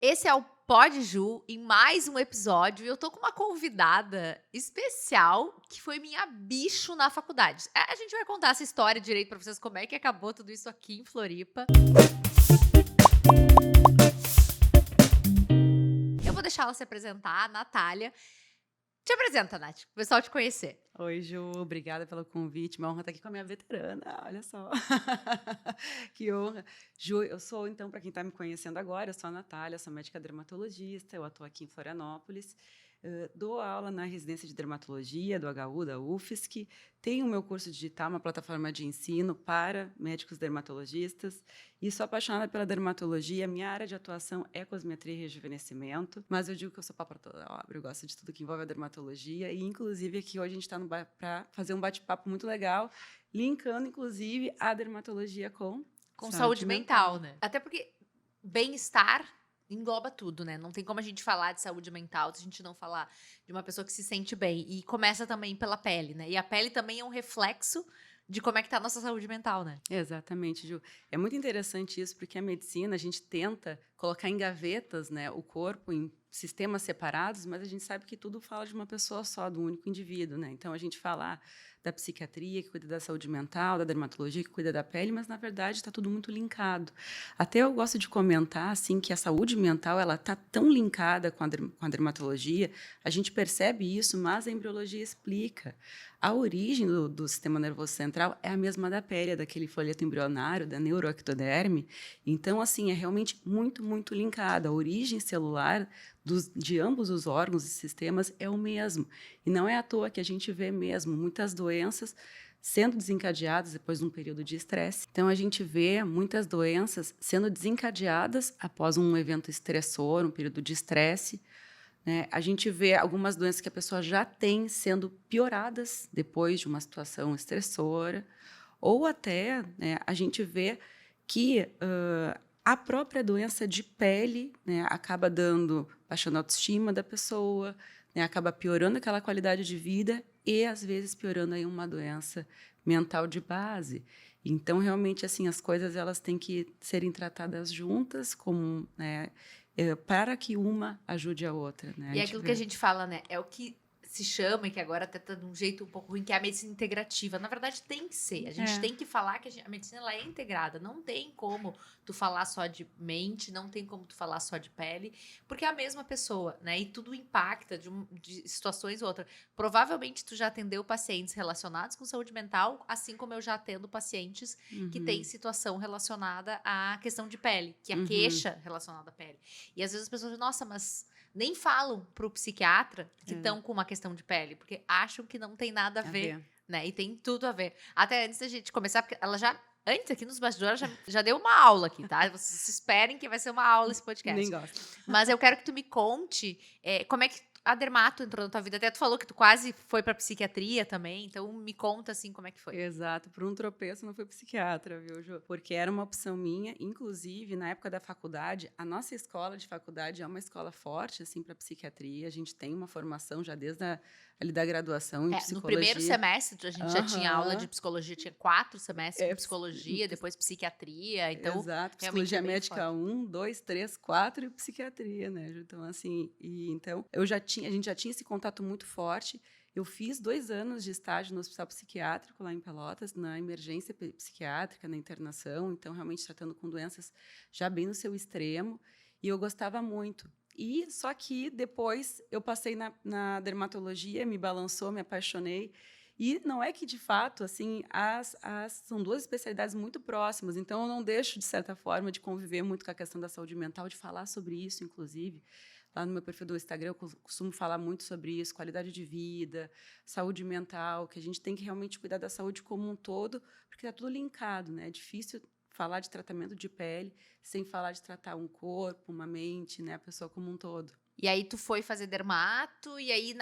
Esse é o Pod Ju, em mais um episódio, e eu tô com uma convidada especial, que foi minha bicho na faculdade. A gente vai contar essa história direito pra vocês, como é que acabou tudo isso aqui em Floripa. Eu vou deixar ela se apresentar, a Natália. Te apresenta, Nath, pro pessoal te conhecer. Oi, Ju, obrigada pelo convite. Uma honra estar aqui com a minha veterana, olha só. Que honra. Ju, eu sou, então, para quem está me conhecendo agora, eu sou a Natália, sou médica dermatologista, eu atuo aqui em Florianópolis, dou aula na residência de dermatologia do HU, da UFSC, tenho o meu curso digital, uma plataforma de ensino para médicos dermatologistas e sou apaixonada pela dermatologia. Minha área de atuação é cosmetria e rejuvenescimento, mas eu digo que eu sou pau para toda obra, eu gosto de tudo que envolve a dermatologia e, inclusive, aqui hoje a gente está para fazer um bate-papo muito legal, linkando, inclusive, a dermatologia Com saúde saúde mental, mental. né? Até porque bem-estar engloba tudo, né? Não tem como a gente falar de saúde mental se a gente não falar de uma pessoa que se sente bem. E começa também pela pele, né? E a pele também é um reflexo de como é que tá a nossa saúde mental, né? Exatamente, Ju. É muito interessante isso, porque a medicina, a gente tenta colocar em gavetas, né, o corpo em sistemas separados, mas a gente sabe que tudo fala de uma pessoa só, do único indivíduo, né? Então, a gente fala da psiquiatria, que cuida da saúde mental, da dermatologia, que cuida da pele, mas, na verdade, está tudo muito linkado. Até eu gosto de comentar, assim, que a saúde mental, ela está tão linkada com a dermatologia, a gente percebe isso, mas a embriologia explica. A origem do sistema nervoso central é a mesma da pele, é daquele folheto embrionário, da neuroectoderme. Então, assim, é realmente muito, muito linkada. A origem celular de ambos os órgãos e sistemas é o mesmo. E não é à toa que a gente vê mesmo muitas doenças sendo desencadeadas depois de um período de estresse. Então, a gente vê muitas doenças sendo desencadeadas após um evento estressor, um período de estresse, né? A gente vê algumas doenças que a pessoa já tem sendo pioradas depois de uma situação estressora, ou até, né, a gente vê que a própria doença de pele, né, acaba baixando a autoestima da pessoa, né, acaba piorando aquela qualidade de vida e, às vezes, piorando aí uma doença mental de base. Então, realmente, assim, as coisas elas têm que serem tratadas juntas, como, né, para que uma ajude a outra, né? A E é gente aquilo que a vê. gente fala, né? É o que se chama, e que agora até tá de um jeito um pouco ruim, que é a medicina integrativa. Na verdade, tem que ser. A gente É, tem que falar que a medicina ela é integrada. Não tem como tu falar só de mente, não tem como tu falar só de pele, porque é a mesma pessoa, né? E tudo impacta de situações ou outra. Provavelmente tu já atendeu pacientes relacionados com saúde mental, assim como eu já atendo pacientes que têm uhum, situação relacionada à questão de pele, que é a uhum, queixa relacionada à pele. E às vezes as pessoas dizem, nossa, mas nem falam pro psiquiatra que é, estão com uma questão de pele, porque acham que não tem nada a a ver, ver. né? E tem tudo a ver. Até antes da gente começar, porque ela já, antes aqui nos bastidores, já deu uma aula aqui, tá? Vocês esperem que vai ser uma aula esse Nem podcast. gosto. Mas eu quero que tu me conte como é que a dermato entrou na tua vida. Até tu falou que tu quase foi pra psiquiatria também, então me conta assim como é que foi. Exato, por um tropeço não fui psiquiatra, viu, Ju? Porque era uma opção minha, inclusive na época da faculdade, a nossa escola de faculdade é uma escola forte assim para psiquiatria, a gente tem uma formação já desde ali da graduação em No primeiro psicologia. semestre a gente já tinha aula de Aham. psicologia, tinha 4 semestres com É, psicologia, depois psiquiatria, então exato, realmente é psicologia bem médica forte. 1, 2, 3, 4 e psiquiatria, né, Ju? Então, assim, então a gente já tinha esse contato muito forte. Eu fiz 2 anos de estágio no hospital psiquiátrico lá em Pelotas, na emergência psiquiátrica, na internação, então realmente tratando com doenças já bem no seu extremo, e eu gostava muito. E só que depois eu passei na dermatologia, me balançou, me apaixonei. E não é que, de fato, assim, são duas especialidades muito próximas, então eu não deixo, de certa forma, de conviver muito com a questão da saúde mental, de falar sobre isso, inclusive. Lá no meu perfil do Instagram, eu costumo falar muito sobre isso, qualidade de vida, saúde mental, que a gente tem que realmente cuidar da saúde como um todo, porque está tudo linkado, né? É difícil falar de tratamento de pele sem falar de tratar um corpo, uma mente, né? A pessoa como um todo. E aí tu foi fazer dermato, e aí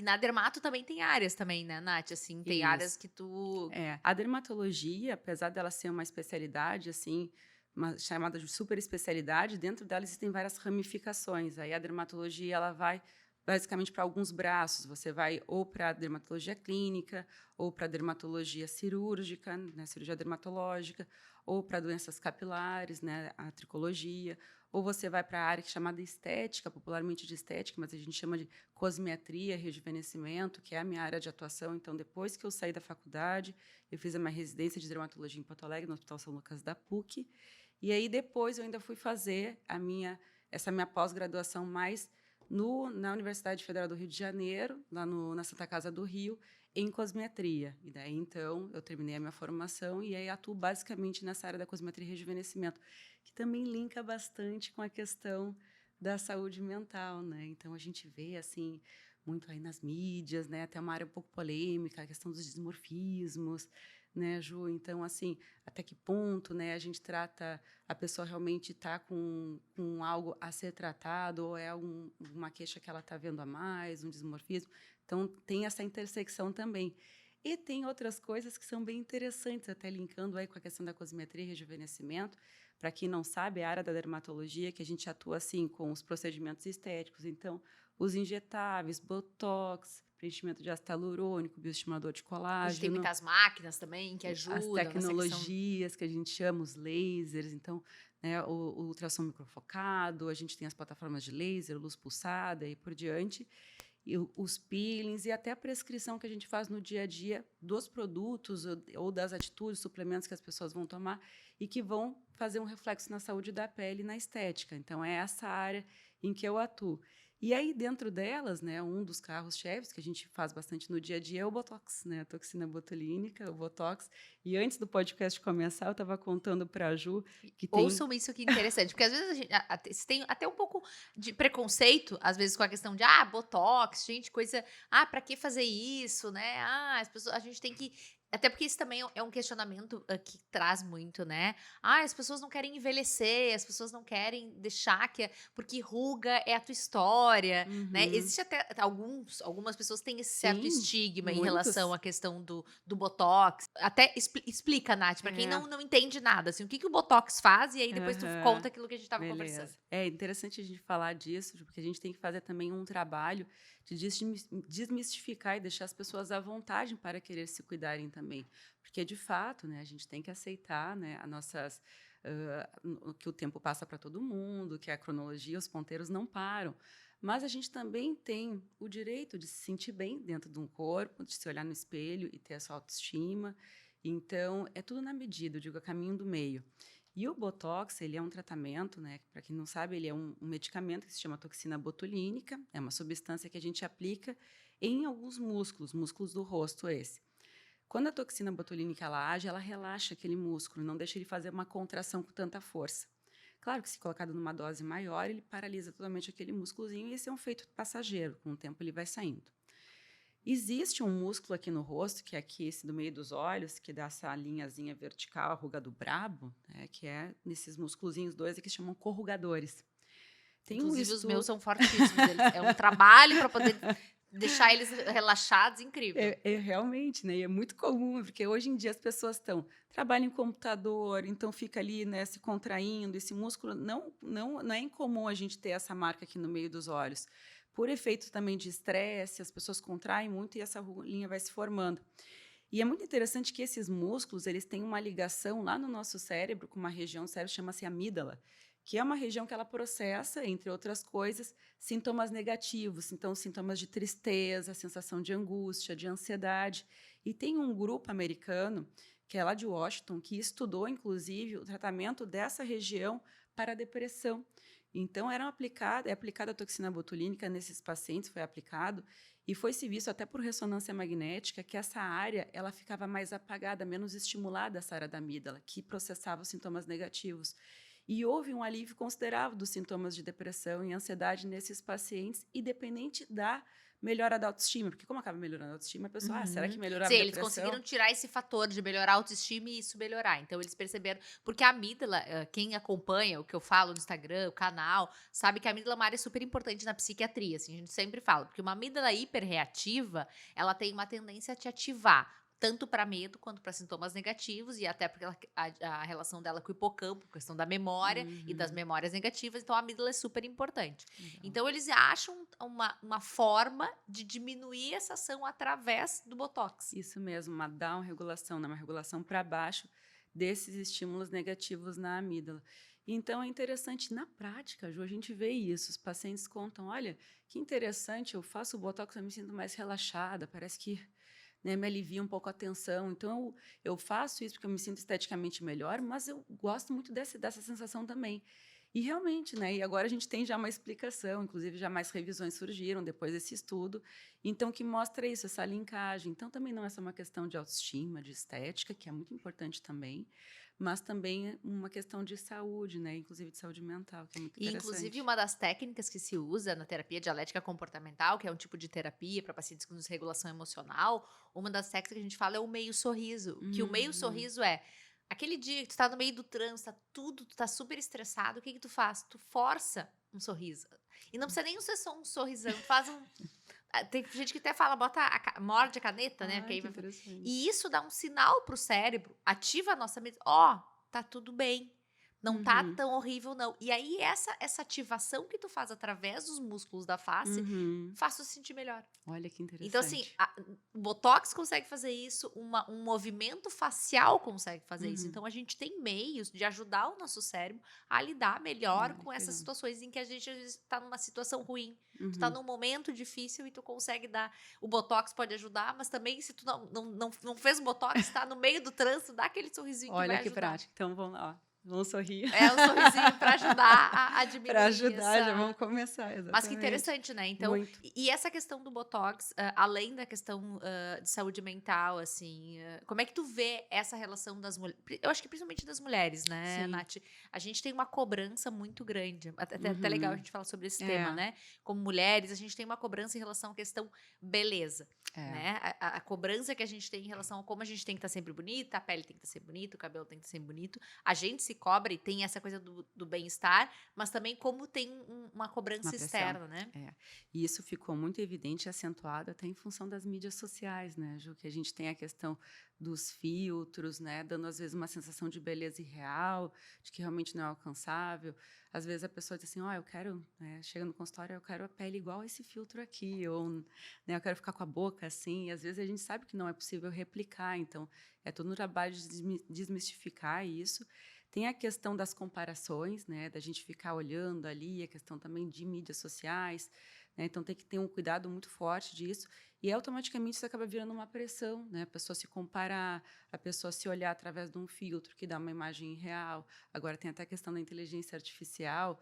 na dermato também tem áreas também, né, Nath? Assim, tem áreas Isso. que tu. É, a dermatologia, apesar dela ser uma especialidade, assim, uma chamada de super especialidade, dentro dela existem várias ramificações. Aí a dermatologia ela vai basicamente para alguns braços. Você vai ou para a dermatologia clínica, ou para a dermatologia cirúrgica, né, cirurgia dermatológica, ou para doenças capilares, né, a tricologia, ou você vai para a área que é chamada estética, popularmente de estética, mas a gente chama de cosmetria, rejuvenescimento, que é a minha área de atuação. Então, depois que eu saí da faculdade, eu fiz a minha residência de dermatologia em Porto Alegre, no Hospital São Lucas da PUC, e aí depois eu ainda fui fazer essa minha pós-graduação mais na Universidade Federal do Rio de Janeiro, lá na Santa Casa do Rio, em cosmetria. E daí, então, eu terminei a minha formação e aí atuo basicamente nessa área da cosmetria e rejuvenescimento, que também linka bastante com a questão da saúde mental, né? Então, a gente vê, assim, muito aí nas mídias, né? Até uma área um pouco polêmica, a questão dos dismorfismos, né, Ju? Então, assim, até que ponto, né, a gente trata, a pessoa realmente está com algo a ser tratado, ou é uma queixa que ela está vendo a mais, um dismorfismo. Então, tem essa intersecção também. E tem outras coisas que são bem interessantes, até linkando aí com a questão da cosmetria e rejuvenescimento. Para quem não sabe, é a área da dermatologia que a gente atua assim com os procedimentos estéticos. Então, os injetáveis, botox, preenchimento de ácido hialurônico, bioestimulador de A gente tem colágeno, muitas máquinas também que as ajudam nessa questão. tecnologias que a gente chama, os lasers, então, né, o ultrassom microfocado, a gente tem as plataformas de laser, luz pulsada e por diante, e os peelings e até a prescrição que a gente faz no dia a dia dos produtos ou das atitudes, suplementos que as pessoas vão tomar e que vão fazer um reflexo na saúde da pele e na estética. Então, é essa área em que eu atuo. E aí, dentro delas, né, um dos carros-chefes que a gente faz bastante no dia a dia é o Botox, né, a toxina botulínica, o Botox. E antes do podcast começar, eu estava contando para a Ju que tem... Ouçam isso que interessante, porque às vezes a gente se tem até um pouco de preconceito, às vezes com a questão de botox, gente, coisa, pra que fazer isso, né? As pessoas, a gente tem que, até porque isso também é um questionamento que traz muito, né? As pessoas não querem envelhecer, as pessoas não querem deixar porque ruga é a tua história, né? Uhum. Existe até algumas pessoas têm esse certo Sim, estigma em relação muitos. à questão do botox. Até explica, Nath, pra quem É, não entende nada, assim, o que o Botox faz, e aí depois tu aham, conta aquilo que a gente tava conversando. beleza. É interessante a gente falar disso, porque a gente tem que fazer também um trabalho de desmistificar e deixar as pessoas à vontade para querer se cuidarem também. Porque, de fato, né, a gente tem que aceitar, né, que o tempo passa para todo mundo, que a cronologia, os ponteiros não param. Mas a gente também tem o direito de se sentir bem dentro de um corpo, de se olhar no espelho e ter a sua autoestima. Então, é tudo na medida, eu digo, é caminho do meio. E o Botox, ele é um tratamento, né? Para quem não sabe, ele é um medicamento que se chama toxina botulínica. É uma substância que a gente aplica em alguns músculos do rosto esse. Quando a toxina botulínica ela age, ela relaxa aquele músculo, não deixa ele fazer uma contração com tanta força. Claro que se colocado numa dose maior, ele paralisa totalmente aquele músculozinho e esse é um efeito passageiro, com o tempo ele vai saindo. Existe um músculo aqui no rosto, que é aqui esse do meio dos olhos, que dá essa linhazinha vertical, a ruga do brabo, né, que é nesses músculozinhos dois aqui chamam corrugadores. Tem um Inclusive, os meus estudo... são fortíssimos. É um trabalho para poder deixar eles relaxados, incrível. Realmente, né? E é muito comum, porque hoje em dia as pessoas trabalham em computador, então fica ali, né, se contraindo, esse músculo não é incomum a gente ter essa marca aqui no meio dos olhos. Por efeito também de estresse, as pessoas contraem muito e essa linha vai se formando. E é muito interessante que esses músculos, eles têm uma ligação lá no nosso cérebro com uma região do cérebro que chama-se amígdala, que é uma região que ela processa, entre outras coisas, sintomas negativos, então sintomas de tristeza, sensação de angústia, de ansiedade. E tem um grupo americano, que é lá de Washington, que estudou, inclusive, o tratamento dessa região para a depressão. Então, é aplicada a toxina botulínica nesses pacientes, foi aplicado, e foi-se visto até por ressonância magnética que essa área ela ficava mais apagada, menos estimulada, essa área da amígdala, que processava os sintomas negativos. E houve um alívio considerável dos sintomas de depressão e ansiedade nesses pacientes, independente da melhora da autoestima. Porque como acaba melhorando a autoestima, a pessoa, será que melhorava Sim, a eles depressão? conseguiram tirar esse fator de melhorar a autoestima e isso melhorar. Então, eles perceberam. Porque a amígdala, quem acompanha o que eu falo no Instagram, o canal, sabe que a amígdala é uma área super importante na psiquiatria. Assim, a gente sempre fala. Porque uma amígdala hiperreativa, ela tem uma tendência a te ativar. Tanto para medo quanto para sintomas negativos, e até porque a relação dela com o hipocampo, questão da memória e das Uhum, memórias negativas, então a amígdala é super importante. legal. Então, eles acham uma forma de diminuir essa ação através do Botox. Isso mesmo, uma down-regulação, né? Uma regulação para baixo desses estímulos negativos na amígdala. Então, é interessante, na prática, Ju, a gente vê isso. Os pacientes contam, olha, que interessante, eu faço o Botox, eu me sinto mais relaxada, parece que, né, me alivia um pouco a tensão. Então, eu faço isso porque eu me sinto esteticamente melhor, mas eu gosto muito dessa sensação também. E realmente, né? E agora a gente tem já uma explicação, inclusive já mais revisões surgiram depois desse estudo, então que mostra isso, essa linkagem. Então também não é só uma questão de autoestima, de estética, que é muito importante também, mas também é uma questão de saúde, né? Inclusive de saúde mental, que é muito E, interessante. inclusive, uma das técnicas que se usa na terapia dialética comportamental, que é um tipo de terapia para pacientes com desregulação emocional, uma das técnicas que a gente fala é o meio sorriso. Que o meio sorriso é aquele dia que tu tá no meio do trânsito, tá tudo, tu tá super estressado, o que que tu faz? Tu força um sorriso. E não precisa nem ser só um sorrisão, tu faz um. Tem gente que até fala, morde a caneta, né? Ai, Que aí que vai... interessante. E isso dá um sinal pro cérebro, ativa a nossa mente, ó, tá tudo bem. Não tá tão horrível, não. E aí, essa ativação que tu faz através dos músculos da face, faz tu se sentir melhor. Olha que interessante. Então, assim, o Botox consegue fazer isso, um movimento facial consegue fazer isso. Então, a gente tem meios de ajudar o nosso cérebro a lidar melhor com essas situações em que a gente, às vezes, tá numa situação ruim. Tu tá num momento difícil e tu consegue dar... O Botox pode ajudar, mas também, se tu não fez o Botox, tá no meio do trânsito, dá aquele sorrisinho que vai ajudar. Olha que prático. Então, vamos lá. Vamos sorrir. É um sorrisinho para ajudar a diminuir. Para ajudar, já vamos começar, exatamente. Mas que interessante, né? Então, e essa questão do Botox, além da questão de saúde mental, assim, como é que tu vê essa relação das mulheres? Eu acho que principalmente das mulheres, né, Nath? A gente tem uma cobrança muito grande. Até legal a gente falar sobre esse tema, né? Como mulheres, a gente tem uma cobrança em relação à questão beleza. Né? A cobrança que a gente tem em relação a como a gente tem que estar sempre bonita, a pele tem que estar sempre bonita, o cabelo tem que estar sempre bonito. A gente se cobra e tem essa coisa do bem-estar, mas também como tem uma cobrança externa, né? E isso ficou muito evidente e acentuado até em função das mídias sociais, né, Ju? Que a gente tem a questão dos filtros, né? Dando, às vezes, uma sensação de beleza irreal, de que realmente não é alcançável. Às vezes a pessoa diz assim, eu quero, né, chega no consultório, eu quero a pele igual a esse filtro aqui, ou, né, eu quero ficar com a boca assim. E às vezes a gente sabe que não é possível replicar, então é todo um trabalho de desmistificar isso. Tem a questão das comparações, né, da gente ficar olhando ali, a questão também de mídias sociais, né, então tem que ter um cuidado muito forte disso, e automaticamente isso acaba virando uma pressão, né, a pessoa se comparar, a pessoa se olhar através de um filtro que dá uma imagem real. Agora tem até a questão da inteligência artificial,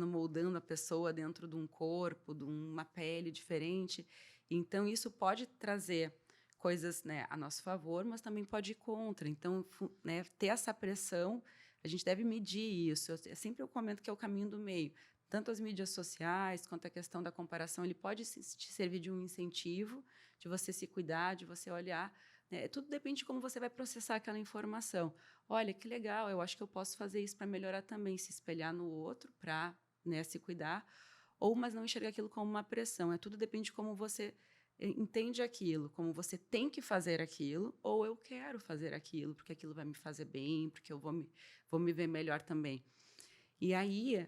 moldando a pessoa dentro de um corpo, de uma pele diferente, então isso pode trazer coisas, né, a nosso favor, mas também pode ir contra. Então, né, ter essa pressão, a gente deve medir isso. Sempre eu comento que é o caminho do meio. Tanto as mídias sociais quanto a questão da comparação, ele pode te servir de um incentivo, de você se cuidar, de você olhar. Né? Tudo depende de como você vai processar aquela informação. Olha, que legal, eu acho que eu posso fazer isso para melhorar também, se espelhar no outro para, né, se cuidar, mas não enxergar aquilo como uma pressão. Tudo depende de como você entende aquilo, como você tem que fazer aquilo, ou eu quero fazer aquilo, porque aquilo vai me fazer bem, porque eu vou me ver melhor também. E aí,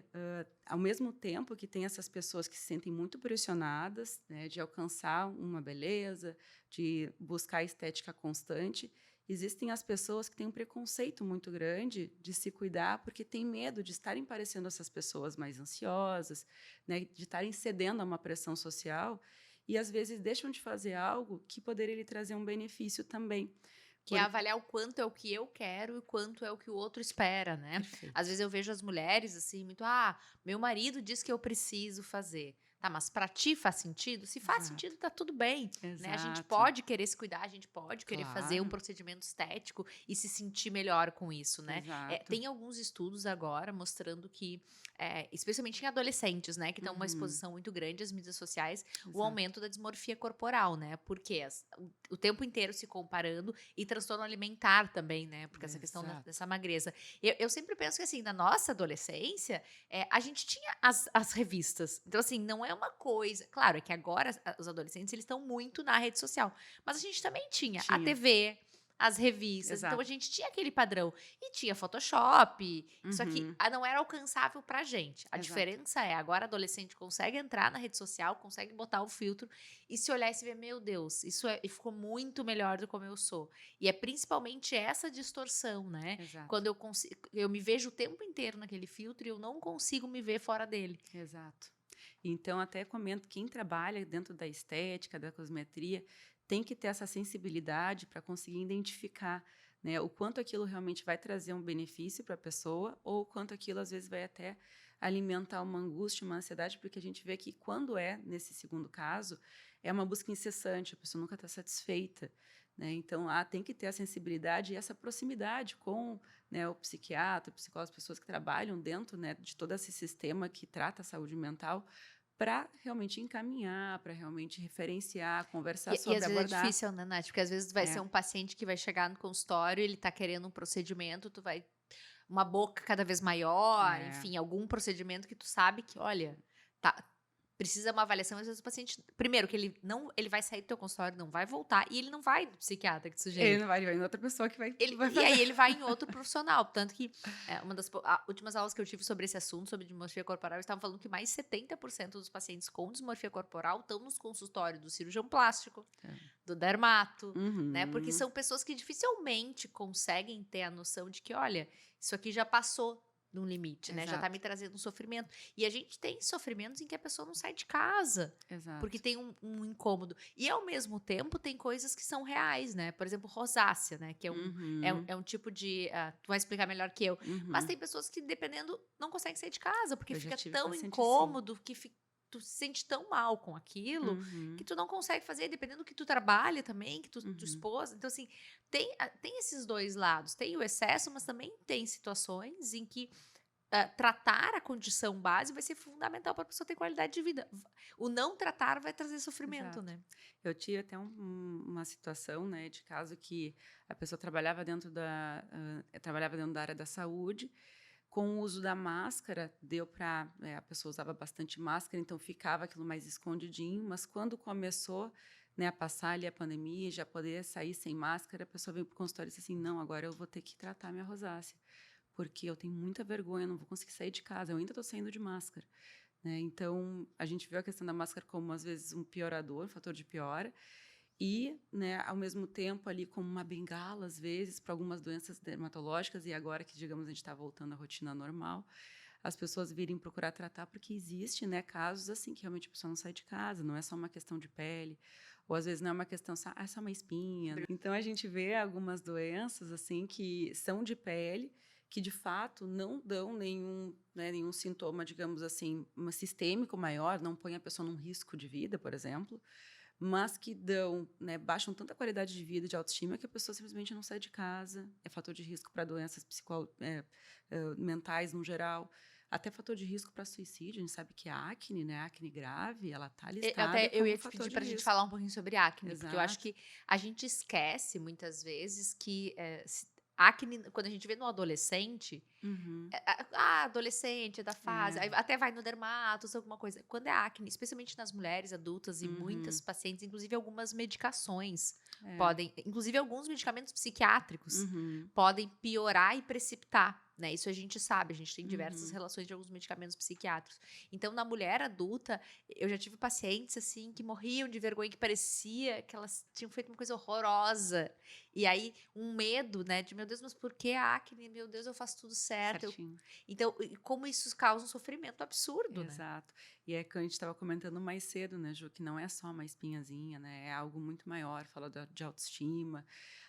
ao mesmo tempo que tem essas pessoas que se sentem muito pressionadas, né, de alcançar uma beleza, de buscar a estética constante, existem as pessoas que têm um preconceito muito grande de se cuidar porque têm medo de estarem parecendo essas pessoas mais ansiosas, né, de estarem cedendo a uma pressão social, e às vezes deixam de fazer algo que poderia lhe trazer um benefício também. Que é avaliar o quanto é o que eu quero e o quanto é o que o outro espera, né? Perfeito. Às vezes eu vejo as mulheres assim, muito, meu marido diz que eu preciso fazer. Tá, mas pra ti faz sentido? Se faz sentido, tá tudo bem. Né? A gente pode querer se cuidar, a gente pode querer fazer um procedimento estético e se sentir melhor com isso, né? Tem alguns estudos agora mostrando que, especialmente em adolescentes, né? Que estão uma exposição muito grande às mídias sociais, o aumento da dismorfia corporal, né? Porque o tempo inteiro se comparando e transtorno alimentar também, né? Porque essa questão dessa magreza. Eu sempre penso que, assim, na nossa adolescência, a gente tinha as revistas. Então, assim, não é uma coisa... Claro, é que agora os adolescentes, eles estão muito na rede social. Mas a gente também tinha a TV, as revistas. Exato. Então a gente tinha aquele padrão. E tinha Photoshop. Isso aqui Uhum. não era alcançável pra gente. A Exato. diferença é, agora adolescente consegue entrar na rede social, consegue botar o filtro e se olhar e se ver, meu Deus, e ficou muito melhor do como eu sou. E é principalmente essa distorção, né? Exato. Quando eu me vejo o tempo inteiro naquele filtro e eu não consigo me ver fora dele. Exato. Então, até comento, quem trabalha dentro da estética, da cosmetria, tem que ter essa sensibilidade para conseguir identificar, né, o quanto aquilo realmente vai trazer um benefício para a pessoa ou o quanto aquilo, às vezes, vai até alimentar uma angústia, uma ansiedade, porque a gente vê que quando nesse segundo caso, é uma busca incessante, a pessoa nunca está satisfeita. Né? Então, tem que ter a sensibilidade e essa proximidade com, né, o psiquiatra, o psicólogo, as pessoas que trabalham dentro, né, de todo esse sistema que trata a saúde mental, para realmente encaminhar, para realmente referenciar, conversar E sobre, às vezes é abordar. difícil, né, Nath? Porque às vezes vai ser um paciente que vai chegar no consultório, ele tá querendo um procedimento, tu vai uma boca cada vez maior, enfim, algum procedimento que tu sabe que, olha, tá, precisa uma avaliação, às vezes o paciente, primeiro que ele vai sair do teu consultório, não vai voltar, e ele não vai do psiquiatra que tu Ele sugeriu. não vai, ele vai em outra pessoa que vai E fazer. aí ele vai em outro profissional. Tanto que uma das últimas aulas que eu tive sobre esse assunto, sobre dimorfia corporal, eles estavam falando que mais 70% dos pacientes com dismorfia corporal estão nos consultórios do cirurgião plástico, do dermato, né? Porque Uhum. são pessoas que dificilmente conseguem ter a noção de que, olha, isso aqui já passou de um limite, né? Já tá Exato. me trazendo um sofrimento. E a gente tem sofrimentos em que a pessoa não sai de casa. Exato. Porque tem um incômodo. E, ao mesmo tempo, tem coisas que são reais, né? Por exemplo, rosácea, né? Que é um tipo de... tu vai explicar melhor que eu. Mas tem pessoas que, dependendo, não conseguem sair de casa. Porque Eu já fica tive tão paciente incômodo que tu se sente tão mal com aquilo que tu não consegue fazer, dependendo do que tu trabalha também, que tu esposa. Então, assim, tem esses dois lados. Tem o excesso, mas também tem situações em que tratar a condição base vai ser fundamental para a pessoa ter qualidade de vida. O não tratar vai trazer sofrimento, Exato. né? Eu tive até uma situação, né, de caso que a pessoa trabalhava trabalhava dentro da área da saúde. Com o uso da máscara, deu para... a pessoa usava bastante máscara, então ficava aquilo mais escondidinho, mas quando começou, né, a passar ali a pandemia, já poder sair sem máscara, a pessoa veio para o consultório e disse assim, não, agora eu vou ter que tratar minha rosácea, porque eu tenho muita vergonha, não vou conseguir sair de casa, eu ainda estou saindo de máscara. Né? Então, a gente viu a questão da máscara como, às vezes, um piorador, um fator de piora, e, né, ao mesmo tempo, ali como uma bengala, às vezes, para algumas doenças dermatológicas, e agora que, digamos, a gente está voltando à rotina normal, as pessoas virem procurar tratar, porque existe, né, casos assim, que realmente a pessoa não sai de casa, não é só uma questão de pele, ou às vezes não é uma questão, é só uma espinha. Então, a gente vê algumas doenças, assim, que são de pele, que de fato não dão nenhum sintoma, digamos assim, sistêmico maior, não põe a pessoa num risco de vida, por exemplo, mas que baixam tanta qualidade de vida, de autoestima, que a pessoa simplesmente não sai de casa, é fator de risco para doenças mentais no geral, até fator de risco para suicídio. A gente sabe que a acne, né, a acne grave, ela está listada Eu como ia te fator pedir de para a gente risco. falar um pouquinho sobre acne, porque eu acho Exato. que a gente esquece muitas vezes que acne, quando a gente vê no adolescente, adolescente, é da fase, aí até vai no dermatos, alguma coisa. Quando é acne, especialmente nas mulheres adultas e muitas pacientes, inclusive algumas medicações podem, inclusive alguns medicamentos psiquiátricos podem piorar e precipitar, né? Isso a gente sabe, a gente tem diversas relações de alguns medicamentos psiquiátricos. Então, na mulher adulta, eu já tive pacientes assim que morriam de vergonha, que parecia que elas tinham feito uma coisa horrorosa. E aí, um medo, né? De, meu Deus, mas por que a acne? Meu Deus, eu faço tudo certo. Então, como isso causa um sofrimento absurdo, né? Exato. E é que a gente estava comentando mais cedo, né, Ju, que não é só uma espinhazinha, né? É algo muito maior, fala de autoestima.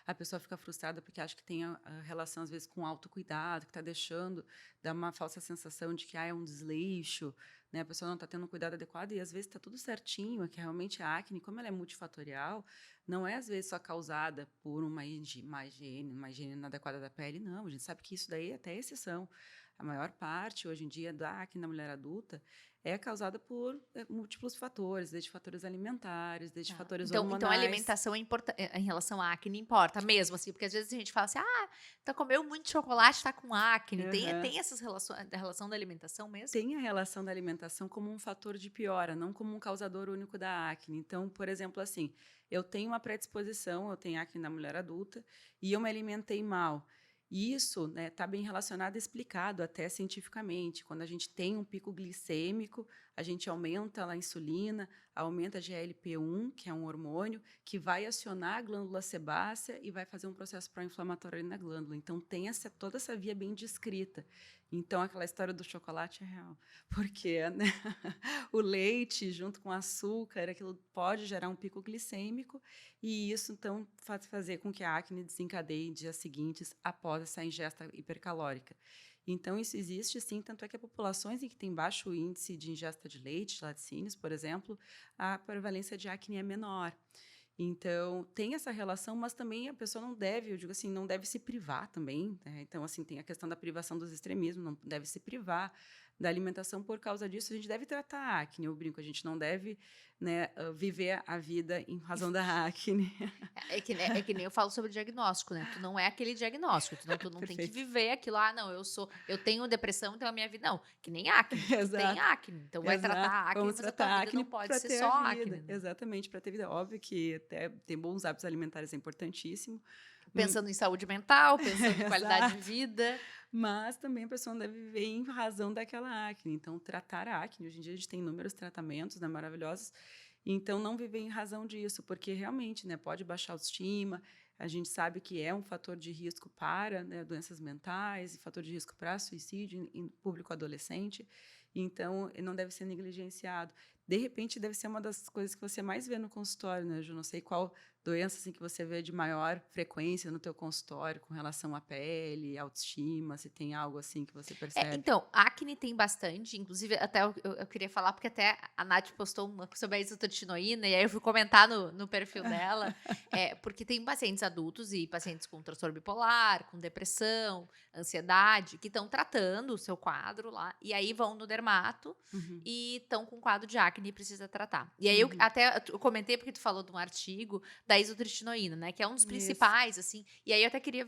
A pessoa fica frustrada porque acha que tem a relação, às vezes, com o autocuidado, que está deixando, dá uma falsa sensação de que é um desleixo, né? A pessoa não está tendo um cuidado adequado e, às vezes, está tudo certinho, é que realmente a acne, como ela é multifatorial, não é, às vezes, só causada por uma higiene inadequada da pele, não. A gente sabe que isso daí é até exceção. A maior parte, hoje em dia, da acne na mulher adulta é causada por múltiplos fatores, desde fatores alimentares, desde fatores Então a hormonais. alimentação é importante em relação à acne, importa mesmo, assim, porque às vezes a gente fala assim, tá comeu muito chocolate, tá com acne. Tem essas relação da alimentação mesmo? Tem a relação da alimentação como um fator de piora, não como um causador único da acne. Então, por exemplo, assim, eu tenho uma predisposição, eu tenho acne na mulher adulta e eu me alimentei mal. E isso está bem relacionado, explicado até cientificamente. Quando a gente tem um pico glicêmico, a gente aumenta a insulina, aumenta a GLP-1, que é um hormônio, que vai acionar a glândula sebácea e vai fazer um processo pró-inflamatório na glândula. Então, tem toda essa via bem descrita. Então, aquela história do chocolate é real. Porque o leite, junto com o açúcar, aquilo pode gerar um pico glicêmico e isso, então, faz fazer com que a acne desencadeie em dias seguintes após essa ingesta hipercalórica. Então, isso existe sim, tanto é que populações em que tem baixo índice de ingesta de leite, de laticínios, por exemplo, a prevalência de acne é menor. Então, tem essa relação, mas também a pessoa não deve, eu digo assim, não deve se privar também. Né? Então, assim, tem a questão da privação dos extremismos, não deve se privar da alimentação por causa disso. A gente deve tratar a acne, eu brinco, a gente não deve viver a vida em razão da acne. É que nem eu falo sobre diagnóstico, né? Tu não é aquele diagnóstico, tu não tem que viver aquilo. Não, eu tenho depressão, então a minha vida. Não, que nem acne. Tu tem acne, então vai tratar a acne, Vamos mas a tratar tua a vida acne não pode para ser ter só a acne. vida. Né? Exatamente, para ter vida. Óbvio que até ter bons hábitos alimentares é importantíssimo. Pensando em saúde mental, pensando em qualidade de vida. Mas também a pessoa não deve viver em razão daquela acne. Então, tratar a acne, hoje em dia a gente tem inúmeros tratamentos maravilhosos. Então, não viver em razão disso, porque realmente pode baixar a autoestima. A gente sabe que é um fator de risco para doenças mentais e fator de risco para suicídio em público adolescente. Então, ele não deve ser negligenciado. De repente, deve ser uma das coisas que você mais vê no consultório, né, Ju? Não sei qual doença assim, que você vê de maior frequência no teu consultório com relação à pele, autoestima, se tem algo assim que você percebe. Então, acne tem bastante, inclusive até eu queria falar, porque até a Nath postou uma sobre a isotretinoína, e aí eu fui comentar no perfil dela, porque tem pacientes adultos e pacientes com transtorno bipolar, com depressão, ansiedade, que estão tratando o seu quadro lá, e aí vão no dermato e estão com quadro de acne e precisa tratar. E aí eu comentei porque tu falou de um artigo da isotretinoína, né, que é um dos principais, assim, e aí eu até queria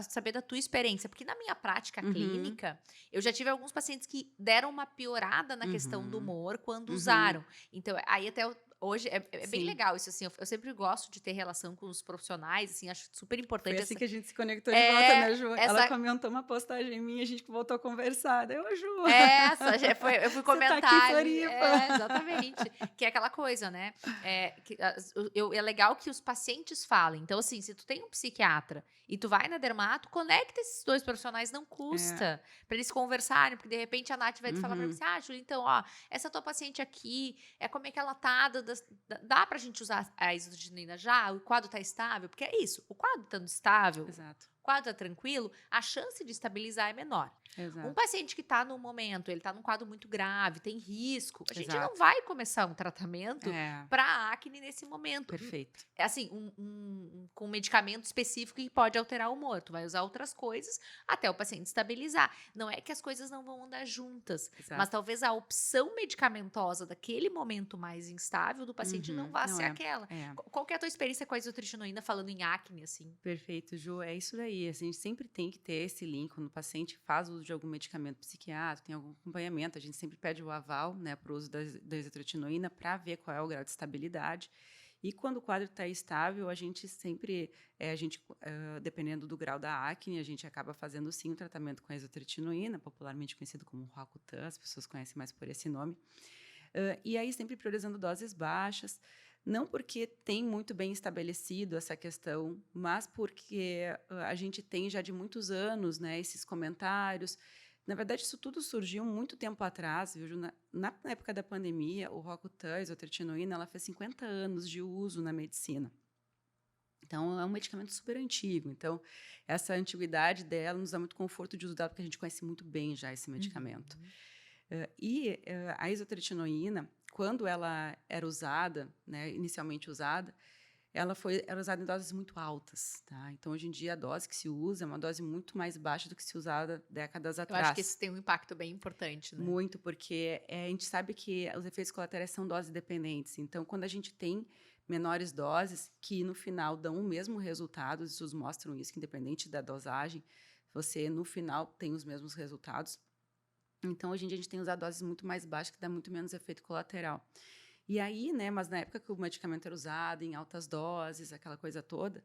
saber da tua experiência, porque na minha prática clínica, eu já tive alguns pacientes que deram uma piorada na questão do humor quando usaram. Então, aí até hoje é bem legal isso, assim. Eu sempre gosto de ter relação com os profissionais, assim, acho super importante. Foi assim que a gente se conectou de volta, né, Ju? Ela comentou uma postagem minha, a gente voltou a conversar. Daí, Ju. Eu fui comentar. Você tá aqui, Floripa. Exatamente. Que é aquela coisa, né? É legal que os pacientes falem. Então, assim, se tu tem um psiquiatra e tu vai na dermato, conecta esses dois profissionais, não custa. Pra eles conversarem, porque de repente a Nath vai te falar pra você, Júlia, então, essa tua paciente aqui, como é que ela tá? Dá pra gente usar a isotretinoína já? O quadro tá estável? Porque é isso, o quadro estando estável, o quadro tá tranquilo, a chance de estabilizar é menor. Exato. Um paciente que está no momento, ele está num quadro muito grave, tem risco, a gente não vai começar um tratamento para acne nesse momento. Perfeito. É assim, com um medicamento específico que pode alterar o humor. Tu vai usar outras coisas até o paciente estabilizar. Não é que as coisas não vão andar juntas, mas talvez a opção medicamentosa daquele momento mais instável do paciente não vá ser aquela. Qual que é a tua experiência com a isotretinoína falando em acne, assim? Perfeito, Ju. É isso daí. A gente sempre tem que ter esse link quando o paciente faz uso de algum medicamento psiquiátrico, tem algum acompanhamento. A gente sempre pede o aval para o uso da isotretinoína para ver qual é o grau de estabilidade. E quando o quadro está estável, a gente sempre, dependendo do grau da acne, a gente acaba fazendo sim o tratamento com a isotretinoína, popularmente conhecido como Roacutan, as pessoas conhecem mais por esse nome. E aí sempre priorizando doses baixas, não porque tem muito bem estabelecido essa questão, mas porque a gente tem já de muitos anos esses comentários. Na verdade, isso tudo surgiu muito tempo atrás, viu? Na época da pandemia, o Roacutan, a isotretinoína, ela fez 50 anos de uso na medicina. Então, é um medicamento super antigo. Então, essa antiguidade dela nos dá muito conforto de usar, porque a gente conhece muito bem já esse medicamento. A isotretinoína, quando ela era usada, inicialmente usada, era usada em doses muito altas, tá? Então, hoje em dia, a dose que se usa é uma dose muito mais baixa do que se usava décadas Eu atrás. acho que isso tem um impacto bem importante, né? Muito, porque a gente sabe que os efeitos colaterais são dose dependentes. Então, quando a gente tem menores doses, que no final dão o mesmo resultado, os estudos mostram isso, que independente da dosagem, você no final tem os mesmos resultados. Então, hoje em dia, a gente tem usado doses muito mais baixas, que dá muito menos efeito colateral. E aí, né, mas na época que o medicamento era usado em altas doses, aquela coisa toda,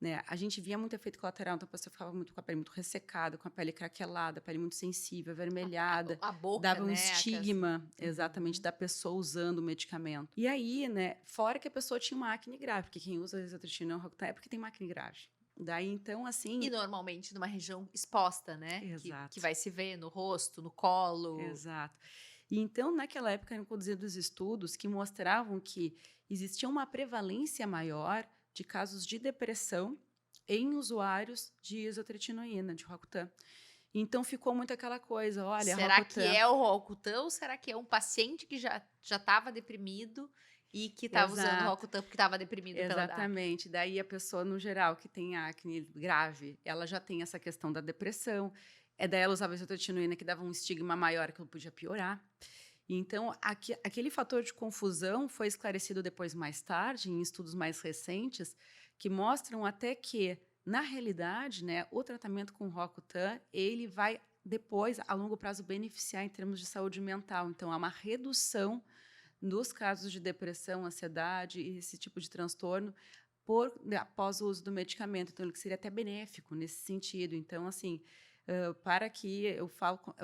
né, a gente via muito efeito colateral, então a pessoa ficava muito com a pele muito ressecada, com a pele craquelada, a pele muito sensível, avermelhada. A boca, Dava um né? estigma, exatamente, da pessoa usando o medicamento. E aí, né, fora que a pessoa tinha uma acne grave, porque quem usa rizatriptana e Roacutan é porque tem uma acne grave. Daí, então, assim... E normalmente numa região exposta, né? Exato. Que vai se ver no rosto, no colo. Exato. E então, naquela época, eram conduzidos estudos que mostravam que existia uma prevalência maior de casos de depressão em usuários de isotretinoína, de Roacutan. Então, ficou muito aquela coisa, olha, Será Roacutan... que é o Roacutan ou será que é um paciente que já estava deprimido e que estava usando Roacutan porque estava deprimido pela acne? Exatamente. Daí, a pessoa, no geral, que tem acne grave, ela já tem essa questão da depressão. Daí ela usava isotretinoína, que dava um estigma maior, que ela podia piorar. Então, aquele fator de confusão foi esclarecido depois, mais tarde, em estudos mais recentes, que mostram até que, na realidade, né, o tratamento com Roacutan, ele vai depois, a longo prazo, beneficiar em termos de saúde mental. Então, há uma redução dos casos de depressão, ansiedade e esse tipo de transtorno após o uso do medicamento. Então, ele seria até benéfico nesse sentido. Então, assim... para que eu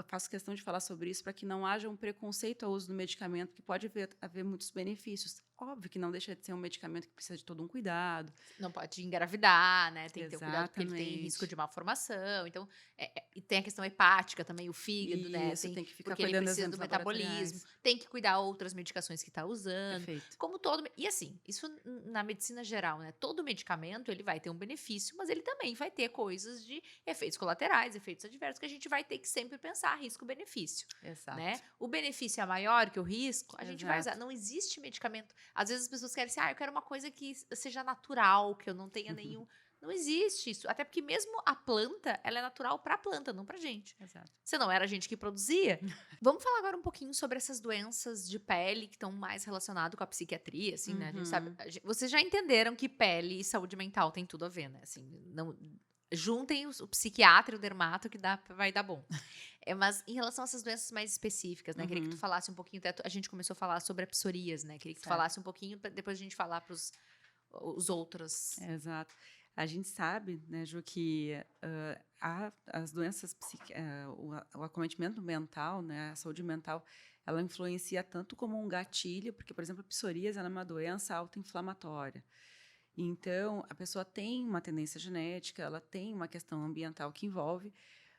faço questão de falar sobre isso, para que não haja um preconceito ao uso do medicamento, que pode haver muitos benefícios. Óbvio que não deixa de ser um medicamento que precisa de todo um cuidado. Não pode engravidar, né? Tem que ter cuidado porque ele tem Exatamente. risco de malformação. Então, e tem a questão hepática também, o fígado, né? Isso, tem que ficar Porque ele cuidando das precisa do enzimas metabolismo, laboratoriais. tem que cuidar outras medicações que está usando. Perfeito. Como todo. E assim, isso na medicina geral, né? Todo medicamento ele vai ter um benefício, mas ele também vai ter coisas de efeitos colaterais, efeitos adversos, que a gente vai ter que sempre pensar risco-benefício. Exato. Né? O benefício é maior que o risco, a gente vai usar. Exato. Não existe medicamento. Às vezes as pessoas querem assim, eu quero uma coisa que seja natural, que eu não tenha nenhum. Não existe isso. Até porque mesmo a planta, ela é natural para a planta, não para gente. Exato. Se não era a gente que produzia. Vamos falar agora um pouquinho sobre essas doenças de pele que estão mais relacionadas com a psiquiatria, assim, né? A gente sabe. Vocês já entenderam que pele e saúde mental tem tudo a ver, né? Assim, não. Juntem o psiquiatra e o dermato que vai dar bom. Mas em relação a essas doenças mais específicas, né? Queria que tu falasse um pouquinho, até a gente começou a falar sobre a psoríase, né? Queria que tu falasse um pouquinho, pra depois a gente falar para os outros. Exato. A gente sabe, né, Ju, que as doenças, o acometimento mental, né, a saúde mental, ela influencia tanto como um gatilho, porque, por exemplo, a psoríase ela é uma doença autoinflamatória. Então, a pessoa tem uma tendência genética, ela tem uma questão ambiental que envolve,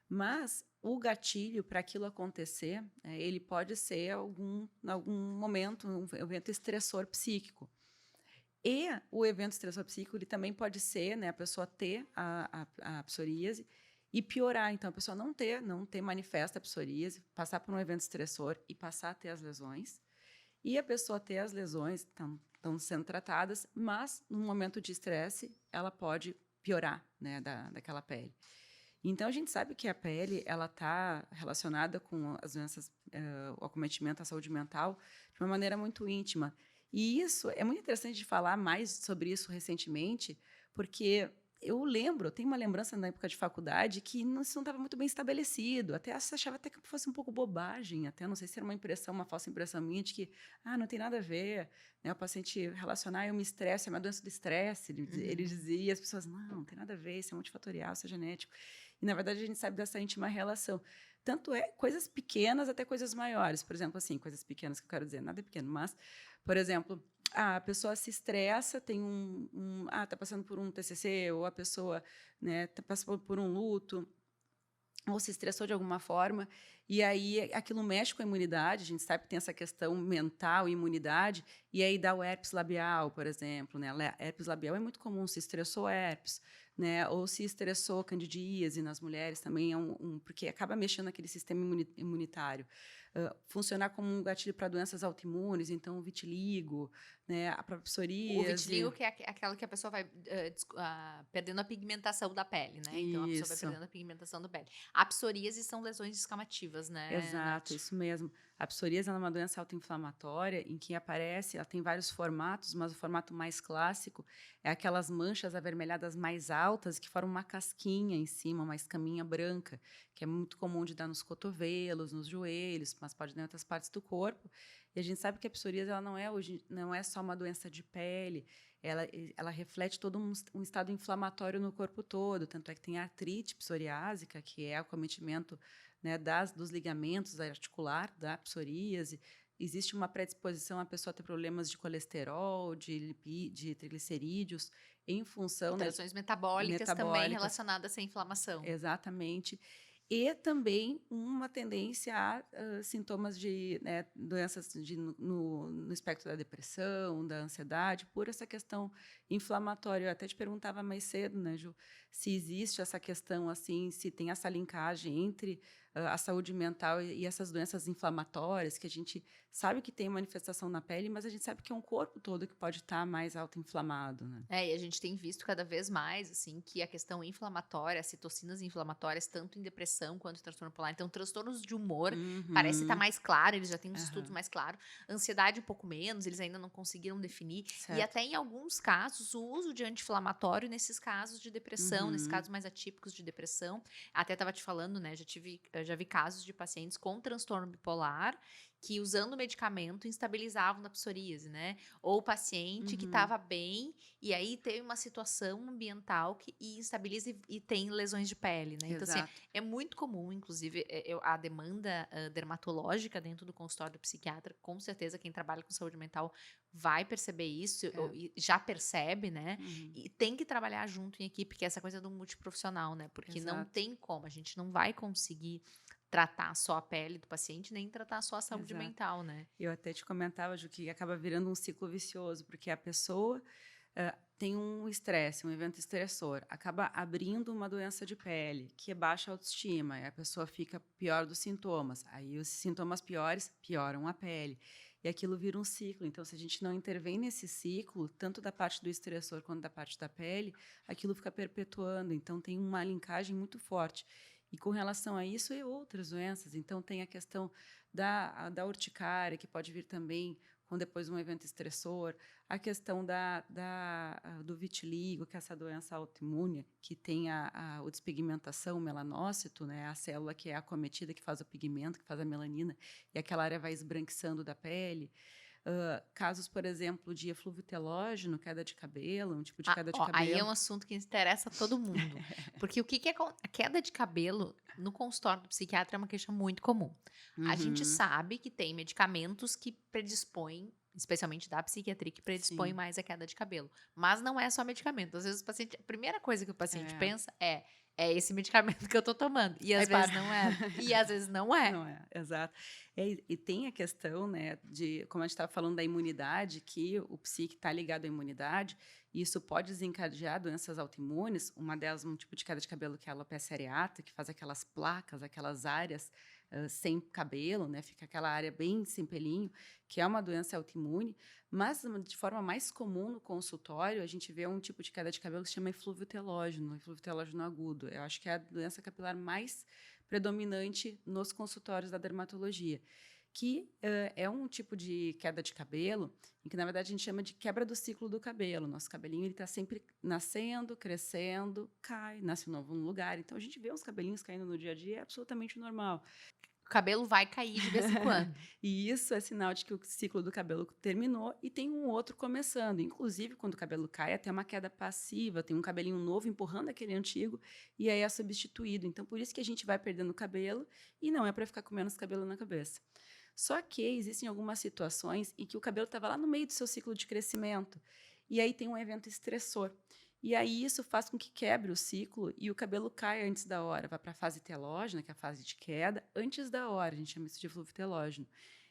mas o gatilho para aquilo acontecer, ele pode ser algum momento, um evento estressor psíquico. E o evento estressor psíquico, ele também pode ser, né, a pessoa ter a psoríase e piorar. Então, a pessoa não ter manifesta a psoríase, passar por um evento estressor e passar a ter as lesões. E a pessoa ter as lesões, estão sendo tratadas, mas, num momento de estresse, ela pode piorar, né, daquela pele. Então, a gente sabe que a pele ela está relacionada com as doenças, o acometimento, a saúde mental, de uma maneira muito íntima. E isso é muito interessante de falar mais sobre isso recentemente, porque eu tenho uma lembrança na época de faculdade que isso não estava muito bem estabelecido. Até achava até que fosse um pouco bobagem, até não sei se era uma falsa impressão minha de que não tem nada a ver, né? O paciente relacionar, eu me estresso, é uma doença do estresse, ele dizia, as pessoas, não tem nada a ver, isso é multifatorial, isso é genético. E, na verdade, a gente sabe dessa íntima relação. Tanto é coisas pequenas até coisas maiores. Por exemplo, assim, coisas pequenas que eu quero dizer, nada é pequeno, mas, por exemplo, a pessoa se estressa, tem tá passando por um TCC, ou a pessoa, né, tá passando por um luto, ou se estressou de alguma forma, e aí aquilo mexe com a imunidade, a gente sabe que tem essa questão mental e imunidade, e aí dá o herpes labial, por exemplo, né? Herpes labial é muito comum, se estressou herpes, né? Ou se estressou candidíase nas mulheres também, porque acaba mexendo naquele sistema imunitário. funcionar como um gatilho para doenças autoimunes, então o vitiligo, né, a própria O psoríase. vitiligo, que é aquela que a pessoa vai perdendo a pigmentação da pele, né? Então a pessoa vai Isso. perdendo a pigmentação da pele. A psoríase são lesões descamativas, né, Nath? Exato, isso mesmo. A psoríase ela é uma doença autoinflamatória em que aparece, ela tem vários formatos, mas o formato mais clássico é aquelas manchas avermelhadas mais altas que formam uma casquinha em cima, uma escaminha branca, que é muito comum de dar nos cotovelos, nos joelhos, mas pode dar em outras partes do corpo. E a gente sabe que a psoríase ela não é só uma doença de pele, ela reflete todo um estado inflamatório no corpo todo, tanto é que tem a artrite psoriásica, que é o acometimento, né, dos ligamentos articular, da psoríase. Existe uma predisposição a pessoa ter problemas de colesterol, de triglicerídeos, em função, né, Alterações metabólicas também metabólicas. relacionadas à inflamação. Exatamente. E também uma tendência a sintomas de, né, doenças no espectro da depressão, da ansiedade, por essa questão inflamatória. Eu até te perguntava mais cedo, né, Ju, se existe essa questão, assim, se tem essa linkagem entre a saúde mental e essas doenças inflamatórias, que a gente sabe que tem manifestação na pele, mas a gente sabe que é um corpo todo que pode estar mais autoinflamado, né? E a gente tem visto cada vez mais, assim, que a questão inflamatória, as citocinas inflamatórias, tanto em depressão quanto em transtorno bipolar, então transtornos de humor, parece estar Uhum. mais claro, eles já têm uns estudos Aham. mais claros, ansiedade um pouco menos, eles ainda não conseguiram definir, e Certo. até em alguns casos, o uso de anti-inflamatório nesses casos de depressão, nesses Uhum. casos mais atípicos de depressão, até estava te falando, né, eu já vi casos de pacientes com transtorno bipolar, que usando medicamento instabilizavam da psoríase, né, ou o paciente que Uhum. estava bem, e aí teve uma situação ambiental que instabiliza e tem lesões de pele, né? Então, assim, Exato. é muito comum, inclusive, a demanda dermatológica dentro do consultório do psiquiatra, com certeza quem trabalha com saúde mental vai perceber isso, É. e já percebe, né? Uhum. E tem que trabalhar junto em equipe, que é essa coisa do multiprofissional, né? Porque não Exato. tem como, a gente não vai conseguir tratar só a pele do paciente, nem tratar só a saúde Exato. mental, né? Eu até te comentava, Ju, que acaba virando um ciclo vicioso, porque a pessoa tem um estresse, um evento estressor, acaba abrindo uma doença de pele, que é baixa autoestima, e a pessoa fica pior dos sintomas. Aí os sintomas piores pioram a pele. E aquilo vira um ciclo. Então, se a gente não intervém nesse ciclo, tanto da parte do estressor quanto da parte da pele, aquilo fica perpetuando. Então, tem uma linkagem muito forte. E com relação a isso e outras doenças, então tem a questão da urticária, que pode vir também com depois um evento estressor, a questão do vitiligo, que é essa doença autoimune, que tem a despigmentação, o melanócito, né, a célula que é acometida, que faz o pigmento, que faz a melanina, e aquela área vai esbranquiçando da pele. Casos, por exemplo, de eflúvio telógeno, queda de cabelo, um tipo de queda de Aí é cabelo. um assunto que interessa a todo mundo. Porque o que que é a queda de cabelo no consultório do psiquiatra é uma queixa muito comum. A gente Uhum, sabe que tem medicamentos que predispõem, especialmente da psiquiatria, que predispõem sim, mais a queda de cabelo. Mas não é só medicamento. Às vezes o paciente, a primeira coisa que o paciente é. pensa é esse medicamento que eu tô tomando. E Aí às vezes para. não é. E às vezes não é. Não é, exato. E tem a questão, né, de, como a gente estava falando da imunidade, que o psique está ligado à imunidade, e isso pode desencadear doenças autoimunes, uma delas, um tipo de queda de cabelo que é a alopecia areata, que faz aquelas placas, aquelas áreas sem cabelo, né, fica aquela área bem sem pelinho, que é uma doença autoimune, mas de forma mais comum no consultório, a gente vê um tipo de queda de cabelo que se chama eflúvio telógeno agudo. Eu acho que é a doença capilar mais predominante nos consultórios da dermatologia, que é um tipo de queda de cabelo em que, na verdade, a gente chama de quebra do ciclo do cabelo. Nosso cabelinho está sempre nascendo, crescendo, cai, nasce um novo lugar. Então, a gente vê uns cabelinhos caindo no dia a dia, é absolutamente normal. O cabelo vai cair de vez em quando. E isso é sinal de que o ciclo do cabelo terminou e tem um outro começando. Inclusive, quando o cabelo cai, tem uma queda passiva, tem um cabelinho novo empurrando aquele antigo e aí é substituído. Então, por isso que a gente vai perdendo cabelo e não é para ficar com menos cabelo na cabeça. Só que existem algumas situações em que o cabelo estava lá no meio do seu ciclo de crescimento e aí tem um evento estressor. E aí isso faz com que quebre o ciclo e o cabelo caia antes da hora, vai para a fase telógena, que é a fase de queda, antes da hora, a gente chama isso de eflúvio telógeno.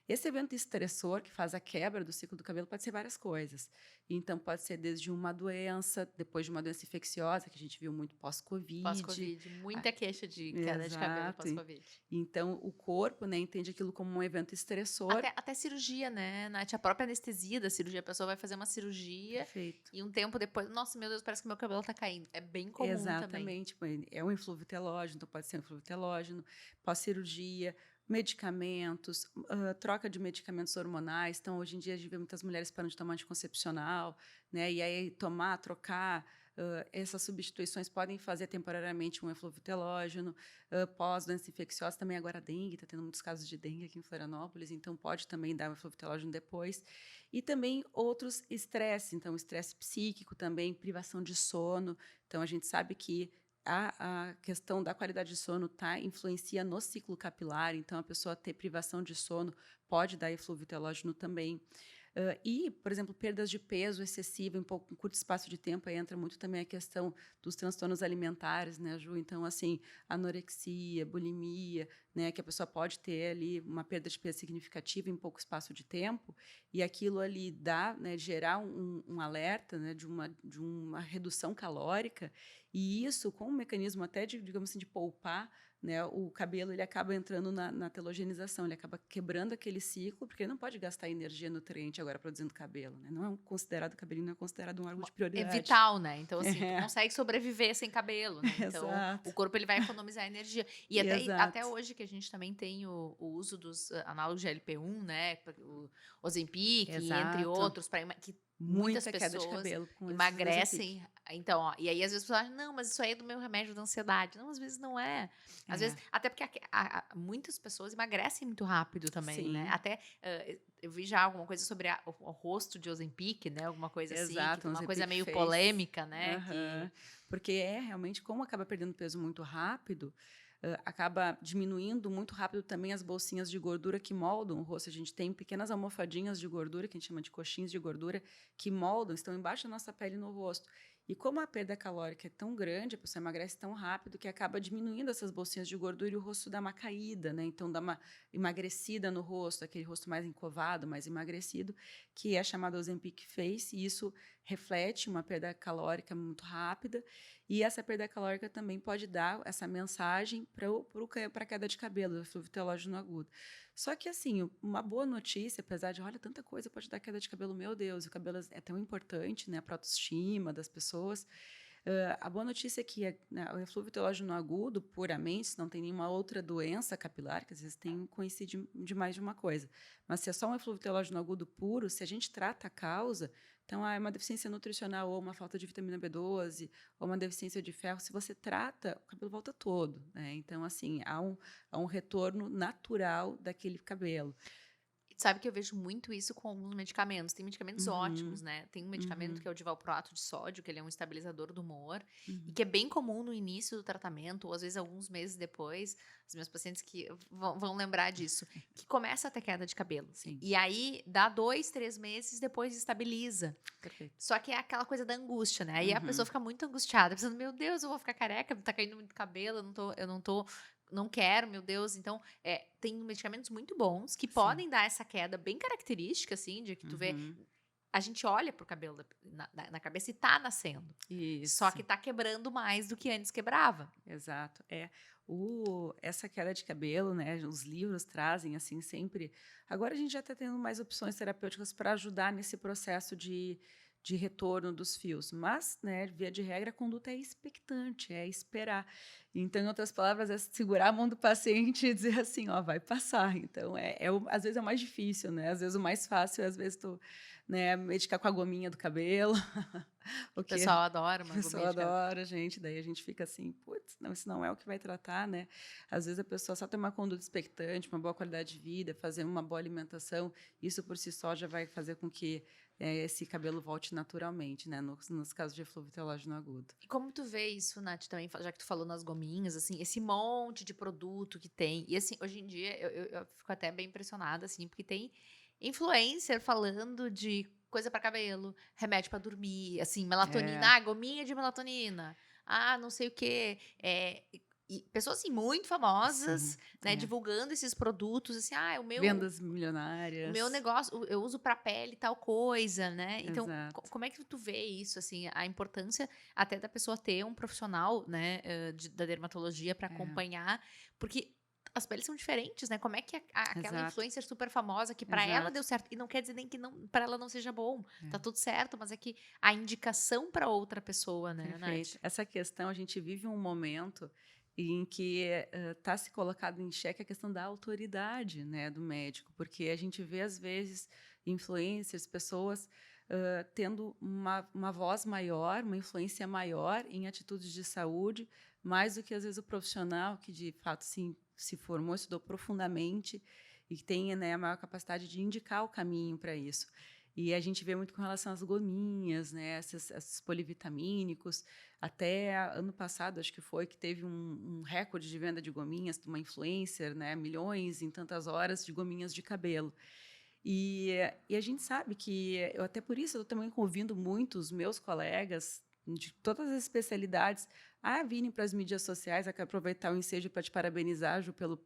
Esse evento estressor que faz a quebra do ciclo do cabelo pode ser várias coisas. Então, pode ser desde uma doença, depois de uma doença infecciosa, que a gente viu muito pós-Covid. Pós-Covid, muita queixa de queda de cabelo Exato. pós-Covid. Então, o corpo, né, entende aquilo como um evento estressor. Até cirurgia, né, Nath? A própria anestesia da cirurgia, a pessoa vai fazer uma cirurgia Perfeito. e um tempo depois, nossa, meu Deus, parece que meu cabelo tá caindo. É bem comum também. Exatamente. É um influvo telógeno, então pode ser um influvo telógeno, pós-cirurgia, medicamentos, troca de medicamentos hormonais. Então, hoje em dia, a gente vê muitas mulheres parando de tomar anticoncepcional, né? E aí, trocar, essas substituições podem fazer temporariamente um eflúvio telógeno. Pós-doença infecciosa, também agora a dengue, está tendo muitos casos de dengue aqui em Florianópolis, então pode também dar um eflúvio telógeno depois. E também outros estresses, então estresse psíquico também, privação de sono. Então, a gente sabe que a questão da qualidade de sono influencia no ciclo capilar, então a pessoa ter privação de sono pode dar eflúvio telógeno também. E, por exemplo, perdas de peso excessiva em um curto espaço de tempo, aí entra muito também a questão dos transtornos alimentares, né, Ju? Então, assim, anorexia, bulimia, né, que a pessoa pode ter ali uma perda de peso significativa em pouco espaço de tempo, e aquilo ali dá, né, gerar um alerta, né, de uma redução calórica, e isso, com um mecanismo até de, digamos assim, de poupar, né, o cabelo ele acaba entrando na telogenização, ele acaba quebrando aquele ciclo, porque ele não pode gastar energia nutriente agora produzindo cabelo, né? Não é considerado, cabelinho não é considerado um órgão de prioridade. É vital, né? Então, assim, tu consegue sobreviver sem cabelo, né? Então, Exato. o corpo ele vai economizar energia. E até hoje que a gente também tem o uso dos análogos de GLP-1, né? O Ozempic, entre outros, que muitas Muita pessoas queda de cabelo com emagrecem. Então, ó, e aí às vezes as pessoas acham, não, mas isso aí é do meu remédio da ansiedade. Não, às vezes não é. Às vezes, até porque muitas pessoas emagrecem muito rápido também, né? Até eu vi já alguma coisa sobre o rosto de Ozempic, né? Alguma coisa assim, que uma coisa meio polêmica, né? Porque realmente, como acaba perdendo peso muito rápido, acaba diminuindo muito rápido também as bolsinhas de gordura que moldam o rosto. A gente tem pequenas almofadinhas de gordura, que a gente chama de coxins de gordura, que moldam, estão embaixo da nossa pele no rosto. E como a perda calórica é tão grande, a pessoa emagrece tão rápido que acaba diminuindo essas bolsinhas de gordura e o rosto dá uma caída, né? Então, dá uma emagrecida no rosto, aquele rosto mais encovado, mais emagrecido, que é chamado Ozempic Face, e isso reflete uma perda calórica muito rápida. E essa perda calórica também pode dar essa mensagem para a queda de cabelo, o eflúvio telógeno agudo. Só que, assim, uma boa notícia, apesar de, olha, tanta coisa pode dar queda de cabelo, meu Deus, o cabelo é tão importante, né, para a autoestima das pessoas. A boa notícia é que o eflúvio telógeno agudo, puramente, se não tem nenhuma outra doença capilar, que às vezes coincide de mais de uma coisa, mas se é só um eflúvio telógeno agudo puro, se a gente trata a causa, então é uma deficiência nutricional ou uma falta de vitamina B12 ou uma deficiência de ferro, se você trata, o cabelo volta todo, né? Então, assim, há um retorno natural daquele cabelo. Sabe que eu vejo muito isso com alguns medicamentos. Tem medicamentos ótimos, né? Tem um medicamento que é o de valproato de sódio, que ele é um estabilizador do humor, e que é bem comum no início do tratamento, ou às vezes alguns meses depois, os meus pacientes que vão lembrar disso, que começa a ter queda de cabelo. Sim. E aí, dá 2, 3 meses, depois estabiliza. Perfeito. Só que é aquela coisa da angústia, né? Aí a pessoa fica muito angustiada, pensando, meu Deus, eu vou ficar careca, tá caindo muito cabelo, não quero, meu Deus. Então, tem medicamentos muito bons que podem dar essa queda bem característica, assim, de que tu vê. A gente olha pro cabelo na cabeça e tá nascendo. Isso. Só que tá quebrando mais do que antes quebrava. Exato. Essa queda de cabelo, né? Os livros trazem, assim, sempre. Agora a gente já está tendo mais opções terapêuticas para ajudar nesse processo de retorno dos fios. Mas, né, via de regra, a conduta é expectante, é esperar. Então, em outras palavras, é segurar a mão do paciente e dizer assim, ó, vai passar. Então, às vezes é o mais difícil, né? Às vezes o mais fácil, às vezes tu, né, medicar com a gominha do cabelo. O pessoal adora uma gominha de cabelo. O pessoal adora, gente. Daí a gente fica assim, putz, não, isso não é o que vai tratar, né? Às vezes a pessoa só tem uma conduta expectante, uma boa qualidade de vida, fazer uma boa alimentação, isso por si só já vai fazer com que esse cabelo volte naturalmente, né? Nos casos de eflúvio telógeno agudo. E como tu vê isso, Nath, também, já que tu falou nas gominhas, assim, esse monte de produto que tem. E assim, hoje em dia eu fico até bem impressionada, assim, porque tem influencer falando de coisa para cabelo, remédio para dormir, assim, melatonina, gominha de melatonina, não sei o quê. E pessoas, assim, muito famosas, Sim, né, é. divulgando esses produtos, assim, Vendas o milionárias. meu negócio, eu uso pra pele tal coisa, né? Então, Exato. como é que tu vê isso, assim, a importância até da pessoa ter um profissional, né, da dermatologia pra É, acompanhar, porque as peles são diferentes, né? Como é que aquela exato, influencer super famosa que pra ela deu exato. certo, e não quer dizer nem que não, para ela não seja bom, tá É. tudo certo, mas é que a indicação pra outra pessoa, né, Perfeito. Nath? Essa questão, a gente vive um momento em que está se colocado em xeque a questão da autoridade, né, do médico, porque a gente vê, às vezes, influencers, pessoas tendo uma voz maior, uma influência maior em atitudes de saúde, mais do que, às vezes, o profissional que, de fato, se formou, estudou profundamente e que tem, né, a maior capacidade de indicar o caminho para isso. E a gente vê muito com relação às gominhas, né, esses polivitamínicos. Até ano passado, acho que foi, que teve um recorde de venda de gominhas de uma influencer, né, milhões em tantas horas de gominhas de cabelo. E a gente sabe que, eu até por isso, eu também convido muito os meus colegas de todas as especialidades a virem para as mídias sociais, a aproveitar o ensejo para te parabenizar, Ju, pelo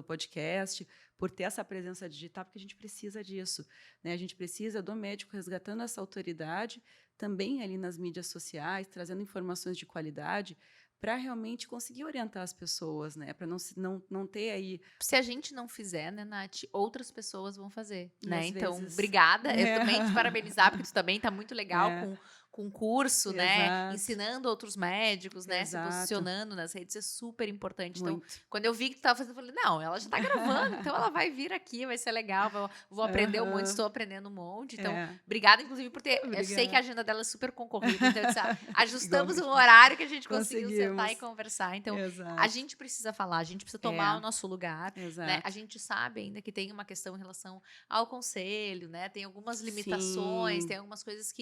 podcast, por ter essa presença digital, porque a gente precisa disso, né? A gente precisa do médico resgatando essa autoridade, também ali nas mídias sociais, trazendo informações de qualidade, para realmente conseguir orientar as pessoas, né? Para não ter aí... Se a gente não fizer, né, Nath, outras pessoas vão fazer, E né? às Então, vezes... obrigada. Eu também te parabenizar, porque tu também tá muito legal É, com curso, né? exato, Ensinando outros médicos, né? Se exato, posicionando nas redes, é super importante. Então, muito. quando eu vi que tu tava fazendo, eu falei, não, ela já tá gravando, então ela vai vir aqui, vai ser legal, vou aprender um monte, Aham, estou aprendendo um monte. Então, é, obrigada, inclusive, por ter. Eu sei que a obrigada. agenda dela é super concorrida, então eu disse, ajustamos um Igualmente, horário que a gente conseguiu sentar e conseguimos. conversar. Então, a Exato, gente precisa falar, a gente precisa tomar o é, nosso lugar, né? A exato. gente sabe ainda que tem uma questão em relação ao conselho, né? Tem algumas limitações, tem Sim, algumas coisas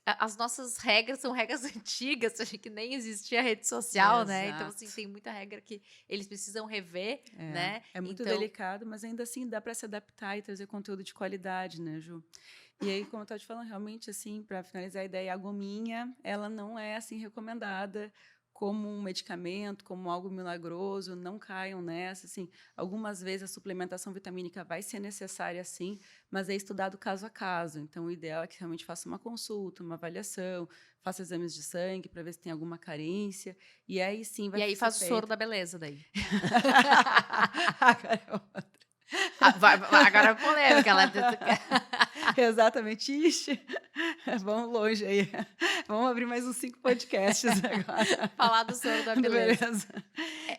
as nossas regras são regras antigas, acho que nem existia rede social, né? Então, assim, exato. tem muita regra que eles precisam rever, É, né? é muito Então, delicado, mas ainda assim dá para se adaptar e trazer conteúdo de qualidade, né, Ju? E aí, como eu estava te falando, realmente, assim, para finalizar a ideia, a gominha, ela não é, assim, recomendada como um medicamento, como algo milagroso, não caiam nessa, assim, algumas vezes a suplementação vitamínica vai ser necessária, sim, mas é estudado caso a caso, então o ideal é que realmente faça uma consulta, uma avaliação, faça exames de sangue para ver se tem alguma carência, e aí sim e vai aí ser faz o soro feito. da beleza daí. Agora é outra. Agora é polêmica, ela Exatamente. Ixi, vamos longe aí. Vamos abrir mais uns 5 podcasts agora. falar do soro da beleza. Beleza.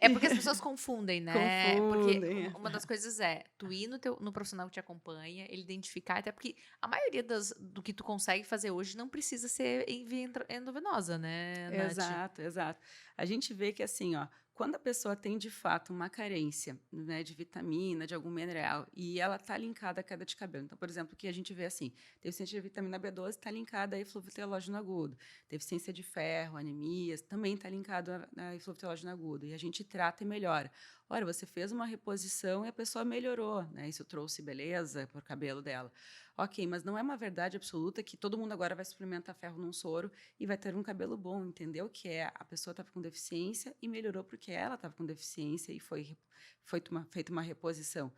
É porque as pessoas confundem, né? Porque Confundem. uma das coisas é tu ir no profissional que te acompanha, ele identificar, até porque a maioria do que tu consegue fazer hoje não precisa ser em via endovenosa, né, Nath? Exato, exato. A gente vê que assim, ó, quando a pessoa tem de fato uma carência, né, de vitamina, de algum mineral, e ela está linkada à queda de cabelo. Então, por exemplo, o que a gente vê assim, deficiência de vitamina B12 está linkada a efluvitelógeno agudo, deficiência de ferro, anemias, também está linkado a efluvitelógeno agudo, e a gente trata e melhora. Ora, você fez uma reposição e a pessoa melhorou, né? Isso trouxe beleza para o cabelo dela. Ok, mas não é uma verdade absoluta que todo mundo agora vai suplementar ferro num soro e vai ter um cabelo bom, entendeu? Que é a pessoa estava com deficiência e melhorou porque ela estava com deficiência e feita uma reposição.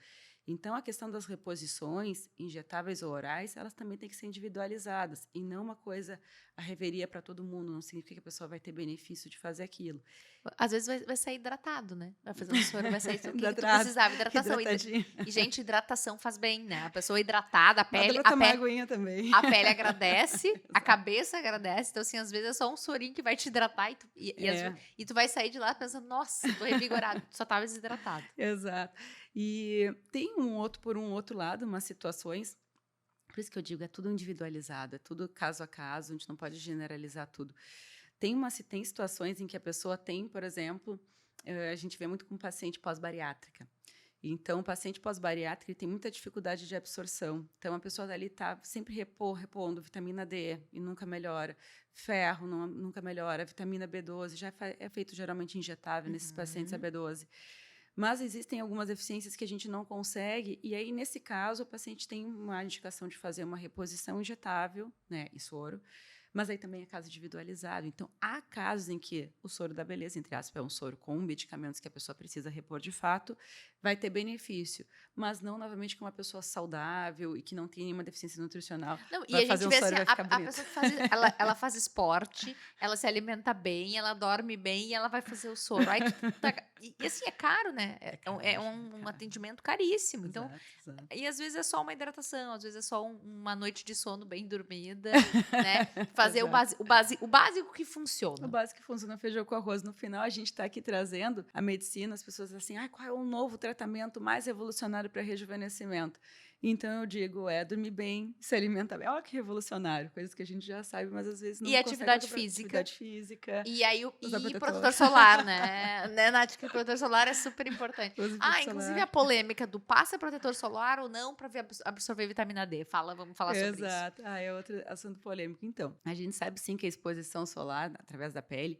Então, a questão das reposições, injetáveis ou orais, elas também têm que ser individualizadas e não uma coisa, a reveria para todo mundo, não significa que a pessoa vai ter benefício de fazer aquilo. Às vezes vai sair hidratado, né? Vai fazer um soro, vai sair tudo o que tu Hidratado, precisava, hidratação. hidratadinho. E, gente, hidratação faz bem, né? A pessoa hidratada, Dá para tomar aguinha também. a pele agradece, a cabeça agradece. Então, assim, às vezes é só um sorinho que vai te hidratar É, e tu vai sair de lá pensando, nossa, tô revigorado, tu só tava desidratado. exato. E tem por um outro lado, umas situações, por isso que eu digo, é tudo individualizado, é tudo caso a caso, a gente não pode generalizar tudo. Tem situações em que a pessoa tem, por exemplo, a gente vê muito com paciente pós-bariátrica. Então, o paciente pós-bariátrico tem muita dificuldade de absorção. Então, a pessoa ali está sempre repondo vitamina D e nunca melhora. Ferro nunca melhora. Vitamina B12 já é feito geralmente injetável nesses pacientes a Uhum. B12. Mas existem algumas deficiências que a gente não consegue, e aí, nesse caso, o paciente tem uma indicação de fazer uma reposição injetável, né, em soro, Mas aí também é caso individualizado. Então, há casos em que o soro da beleza, entre aspas, é um soro com medicamentos que a pessoa precisa repor de fato, vai ter benefício. Mas não, novamente, com uma pessoa saudável e que não tem nenhuma deficiência nutricional. Não, e Vai a fazer gente um vê soro assim, e vai ficar a bonito. pessoa que faz, ela faz esporte, ela se alimenta bem, ela dorme bem e ela vai fazer o soro. Aí, e assim, é caro, né? caro, É é um caro. atendimento caríssimo. Então, Exato, exato. e às vezes é só uma hidratação, às vezes é só uma noite de sono bem dormida, né? Fazer Exato. o básico que O funciona. básico que funciona feijão com arroz. No final, a gente está aqui trazendo a medicina, as pessoas assim, qual é o novo tratamento mais revolucionário para rejuvenescimento? Então, eu digo, dormir bem, se alimentar bem. Olha que revolucionário, coisas que a gente já sabe, mas às vezes E não consegue. atividade física. Atividade física, E aí, usar e protetor. protetor solar, né, Nath? Que protetor solar é super importante. Use protetor Inclusive solar. a polêmica do passa protetor solar ou não para absorver vitamina D. Vamos falar sobre isso. Exato. É outro assunto polêmico. Então, a gente sabe sim que a exposição solar, através da pele,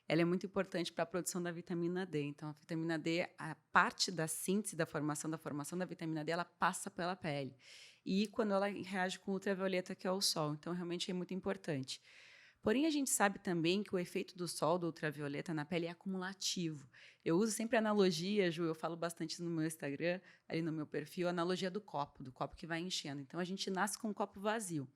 ela é muito importante para a produção da vitamina D. Então, a vitamina D, a parte da síntese da formação da vitamina D, ela passa pela pele. E quando ela reage com ultravioleta, que é o sol. Então, realmente é muito importante. Porém, a gente sabe também que o efeito do sol, do ultravioleta na pele é acumulativo. Eu uso sempre a analogia, Ju, eu falo bastante no meu Instagram, ali no meu perfil, a analogia do copo que vai enchendo. Então, a gente nasce com um copo vazio.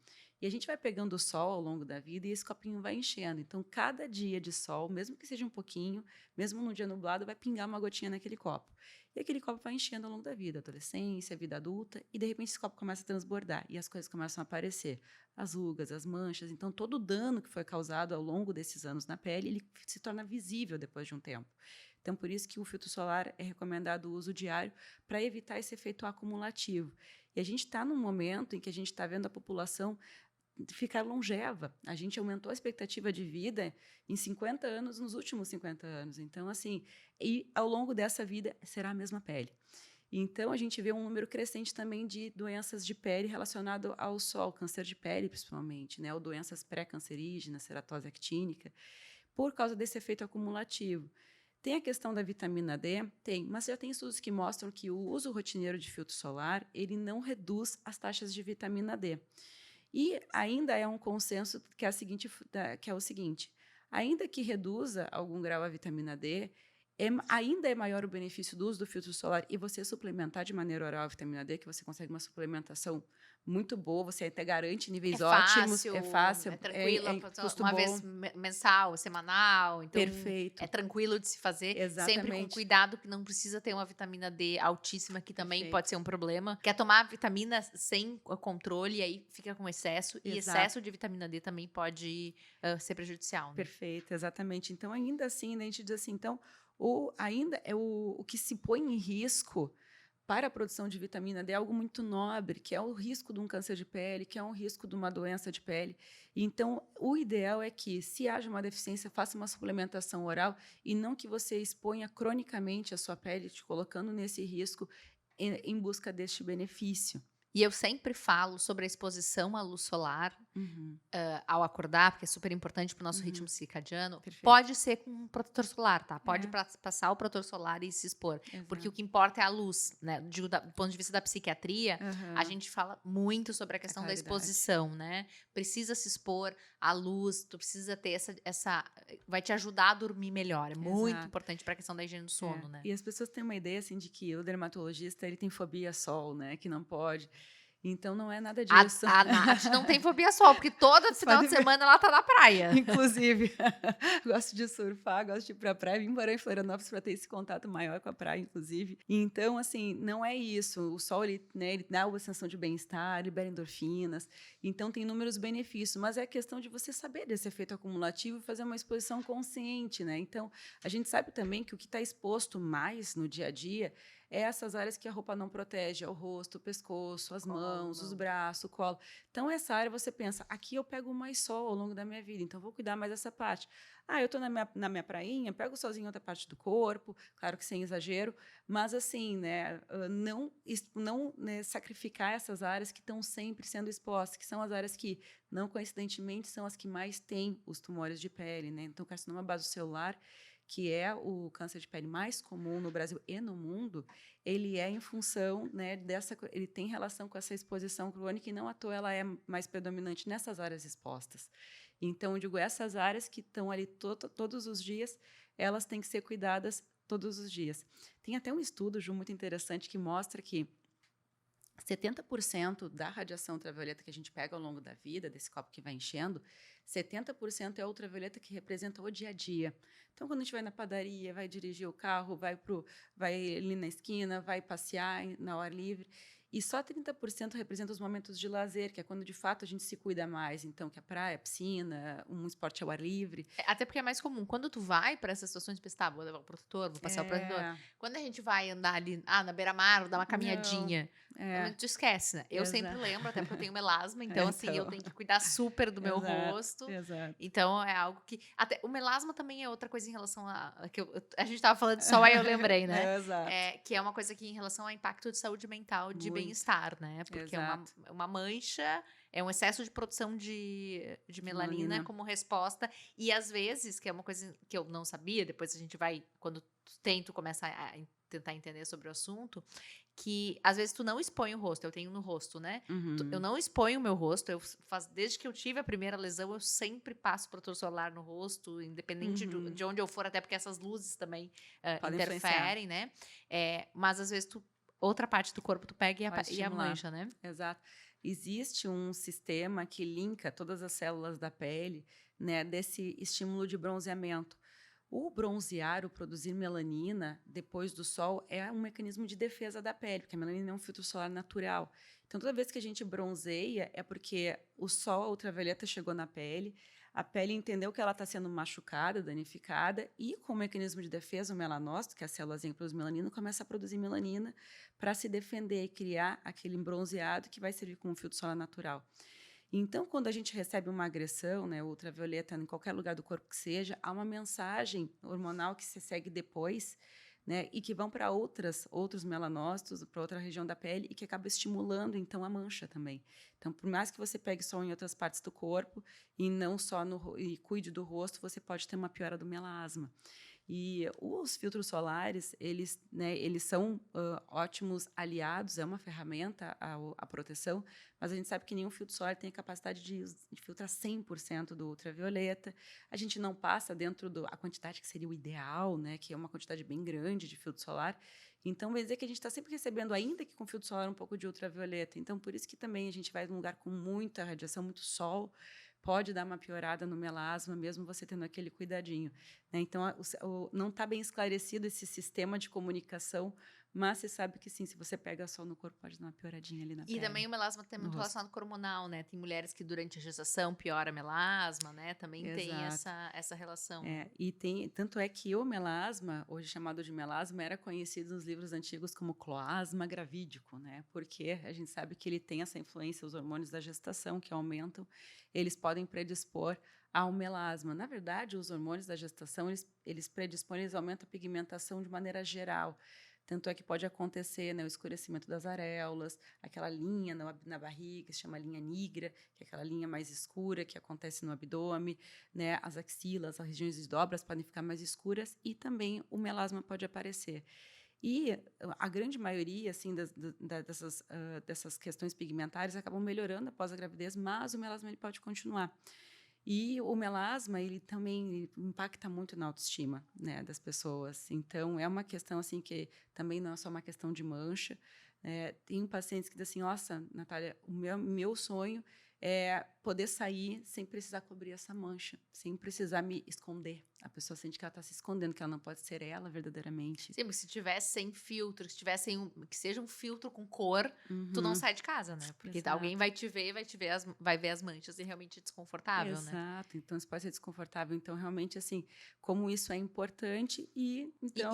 E a gente vai pegando o sol ao longo da vida e esse copinho vai enchendo. Então, cada dia de sol, mesmo que seja um pouquinho, mesmo num dia nublado, vai pingar uma gotinha naquele copo. E aquele copo vai enchendo ao longo da vida, adolescência, vida adulta, e de repente esse copo começa a transbordar e as coisas começam a aparecer. As rugas, as manchas. Então, todo o dano que foi causado ao longo desses anos na pele, ele se torna visível depois de um tempo. Então, por isso que o filtro solar é recomendado o uso diário para evitar esse efeito acumulativo. E a gente está num momento em que a gente está vendo a população ficar longeva. A gente aumentou a expectativa de vida em 50 anos nos últimos 50 anos. Então, assim, e ao longo dessa vida será a mesma pele. Então, a gente vê um número crescente também de doenças de pele relacionado ao sol, câncer de pele principalmente, né? Ou doenças pré-cancerígenas, ceratose actínica, por causa desse efeito acumulativo. Tem a questão da vitamina D? Tem, mas já tem estudos que mostram que o uso rotineiro de filtro solar, ele não reduz as taxas de vitamina D. E ainda é um consenso que é o seguinte, ainda que reduza algum grau a vitamina D, ainda é maior o benefício do uso do filtro solar e você suplementar de maneira oral a vitamina D, que você consegue uma suplementação muito boa, você até garante níveis ótimos, é fácil, é tranquilo, custo uma bom. vez mensal, semanal, então Perfeito. é tranquilo de se fazer, Exatamente. sempre com cuidado, que não precisa ter uma vitamina D altíssima, que também Perfeito. pode ser um problema. Quer tomar vitamina sem controle, e aí fica com excesso, e Exato. excesso de vitamina D também pode ser prejudicial. Né? Perfeito, exatamente. Então, ainda assim, a gente diz assim, então, ainda é o que se põe em risco para a produção de vitamina D é algo muito nobre, que é o risco de um câncer de pele, que é um risco de uma doença de pele. Então, o ideal é que, se haja uma deficiência, faça uma suplementação oral e não que você exponha cronicamente a sua pele, te colocando nesse risco em busca deste benefício. E eu sempre falo sobre a exposição à luz solar ao acordar, porque é super importante para o nosso ritmo circadiano. Perfeito. Pode ser com um protetor solar, tá? Pode passar o protetor solar e se expor. Exato. Porque o que importa é a luz, né? Do ponto de vista da psiquiatria, a gente fala muito sobre a questão da exposição, né? Precisa se expor à luz, tu precisa ter essa vai te ajudar a dormir melhor. É muito importante para a questão da higiene do sono, né? E as pessoas têm uma ideia assim de que o dermatologista ele tem fobia a sol, né? Que não pode. Então, não é nada disso. A Nath não tem fobia a sol, porque todo final de semana ela tá na praia. Inclusive, gosto de surfar, gosto de ir para a praia. Vim morar em Florianópolis para ter esse contato maior com a praia, inclusive. Então, assim, não é isso. O sol, ele dá uma sensação de bem-estar, libera endorfinas. Então, tem inúmeros benefícios. Mas é a questão de você saber desse efeito acumulativo e fazer uma exposição consciente, né? Então, a gente sabe também que o que está exposto mais no dia a dia é essas áreas que a roupa não protege, é o rosto, o pescoço, as mãos, os braços, o colo. Então, essa área você pensa, aqui eu pego mais sol ao longo da minha vida, então vou cuidar mais dessa parte. Eu estou na minha prainha, pego sozinho outra parte do corpo, claro que sem exagero, mas assim, né, não sacrificar essas áreas que estão sempre sendo expostas, que são as áreas que, não coincidentemente, são as que mais têm os tumores de pele, né? Então, o carcinoma basocelular, que é o câncer de pele mais comum no Brasil e no mundo, ele é em função, né, ele tem relação com essa exposição crônica e não à toa ela é mais predominante nessas áreas expostas. Então, eu digo, essas áreas que estão ali todos os dias, elas têm que ser cuidadas todos os dias. Tem até um estudo, Ju, muito interessante que mostra que 70% da radiação ultravioleta que a gente pega ao longo da vida, desse copo que vai enchendo, 70% é a ultravioleta que representa o dia a dia. Então, quando a gente vai na padaria, vai dirigir o carro, vai ali na esquina, vai passear na hora livre, e só 30% representa os momentos de lazer, que é quando, de fato, a gente se cuida mais. Então, que a praia, a piscina, um esporte ao ar livre. Até porque é mais comum. Quando tu vai para essas situações, pensa, tá, vou levar o protetor, vou passar o protetor. Quando a gente vai andar ali, na beira-mar, dar uma caminhadinha, tu esquece, né? Eu sempre lembro, até porque eu tenho melasma, então, assim, eu tenho que cuidar super do meu rosto. Exato. Então, é algo que... Até o melasma também é outra coisa em relação a... a gente tava falando de sol, aí eu lembrei, né? Exato. Que é uma coisa que em relação ao impacto de saúde mental, de bem-estar, né? Porque é uma mancha... É um excesso de produção de melanina como resposta. E, às vezes, que é uma coisa que eu não sabia, depois a gente vai, quando tu começa a tentar entender sobre o assunto, que, às vezes, tu não expõe o rosto. Eu tenho no rosto, né? Eu não exponho o meu rosto. Desde que eu tive a primeira lesão, eu sempre passo protetor solar no rosto, independente de onde eu for, até porque essas luzes também interferem, né? Mas, às vezes, outra parte do corpo tu pega e a mancha, né? Exato. Existe um sistema que linka todas as células da pele, né, desse estímulo de bronzeamento. O bronzear, o produzir melanina depois do sol é um mecanismo de defesa da pele, porque a melanina é um filtro solar natural. Então, toda vez que a gente bronzeia é porque o sol, a ultravioleta, chegou na pele, a pele entendeu que ela está sendo machucada, danificada, e com o mecanismo de defesa, o melanócito, que é a célulazinha que produz melanina, começa a produzir melanina para se defender e criar aquele bronzeado que vai servir como filtro solar natural. Então, quando a gente recebe uma agressão, né, ultravioleta, em qualquer lugar do corpo que seja, há uma mensagem hormonal que se segue depois, né, e que vão para outros melanócitos, para outra região da pele, e que acaba estimulando, então, a mancha também. Então, por mais que você pegue sol em outras partes do corpo, e não só e cuide do rosto, você pode ter uma piora do melasma. E os filtros solares, eles são ótimos aliados, é uma ferramenta a proteção, mas a gente sabe que nenhum filtro solar tem a capacidade de filtrar 100% do ultravioleta. A gente não passa dentro da quantidade que seria o ideal, né, que é uma quantidade bem grande de filtro solar. Então, vai dizer que a gente está sempre recebendo, ainda que com filtro solar, um pouco de ultravioleta. Então, por isso que também a gente vai num lugar com muita radiação, muito sol, pode dar uma piorada no melasma, mesmo você tendo aquele cuidadinho, né? Então, não está bem esclarecido esse sistema de comunicação, mas você sabe que sim, se você pega sol no corpo, pode dar uma pioradinha ali na pele. E também o melasma tem muito relacionado com hormonal, né? Tem mulheres que durante a gestação piora melasma, né? Também tem essa relação. E tanto é que o melasma, hoje chamado de melasma, era conhecido nos livros antigos como cloasma gravídico, né? Porque a gente sabe que ele tem essa influência, os hormônios da gestação que aumentam, eles podem predispor ao melasma. Na verdade, os hormônios da gestação, eles predispõem, eles aumentam a pigmentação de maneira geral. Tanto é que pode acontecer, né, o escurecimento das areolas, aquela linha na barriga, que se chama linha nigra, que é aquela linha mais escura que acontece no abdômen, né, as axilas, as regiões de dobras podem ficar mais escuras e também o melasma pode aparecer. E a grande maioria assim, dessas questões pigmentares acabam melhorando após a gravidez, mas o melasma ele pode continuar. E o melasma, ele também impacta muito na autoestima, né, das pessoas. Então, é uma questão assim que também não é só uma questão de mancha. Tem pacientes que dizem assim, nossa, Natália, o meu sonho é poder sair sem precisar cobrir essa mancha, sem precisar me esconder. A pessoa sente que ela está se escondendo, que ela não pode ser ela verdadeiramente. Sim, porque se tivesse sem filtro, se tivesse que seja um filtro com cor, tu não sai de casa, né? Porque alguém vai te ver, vai ver as manchas e realmente é desconfortável, né? Exato, então isso pode ser desconfortável. Então, realmente, assim, como isso é importante e...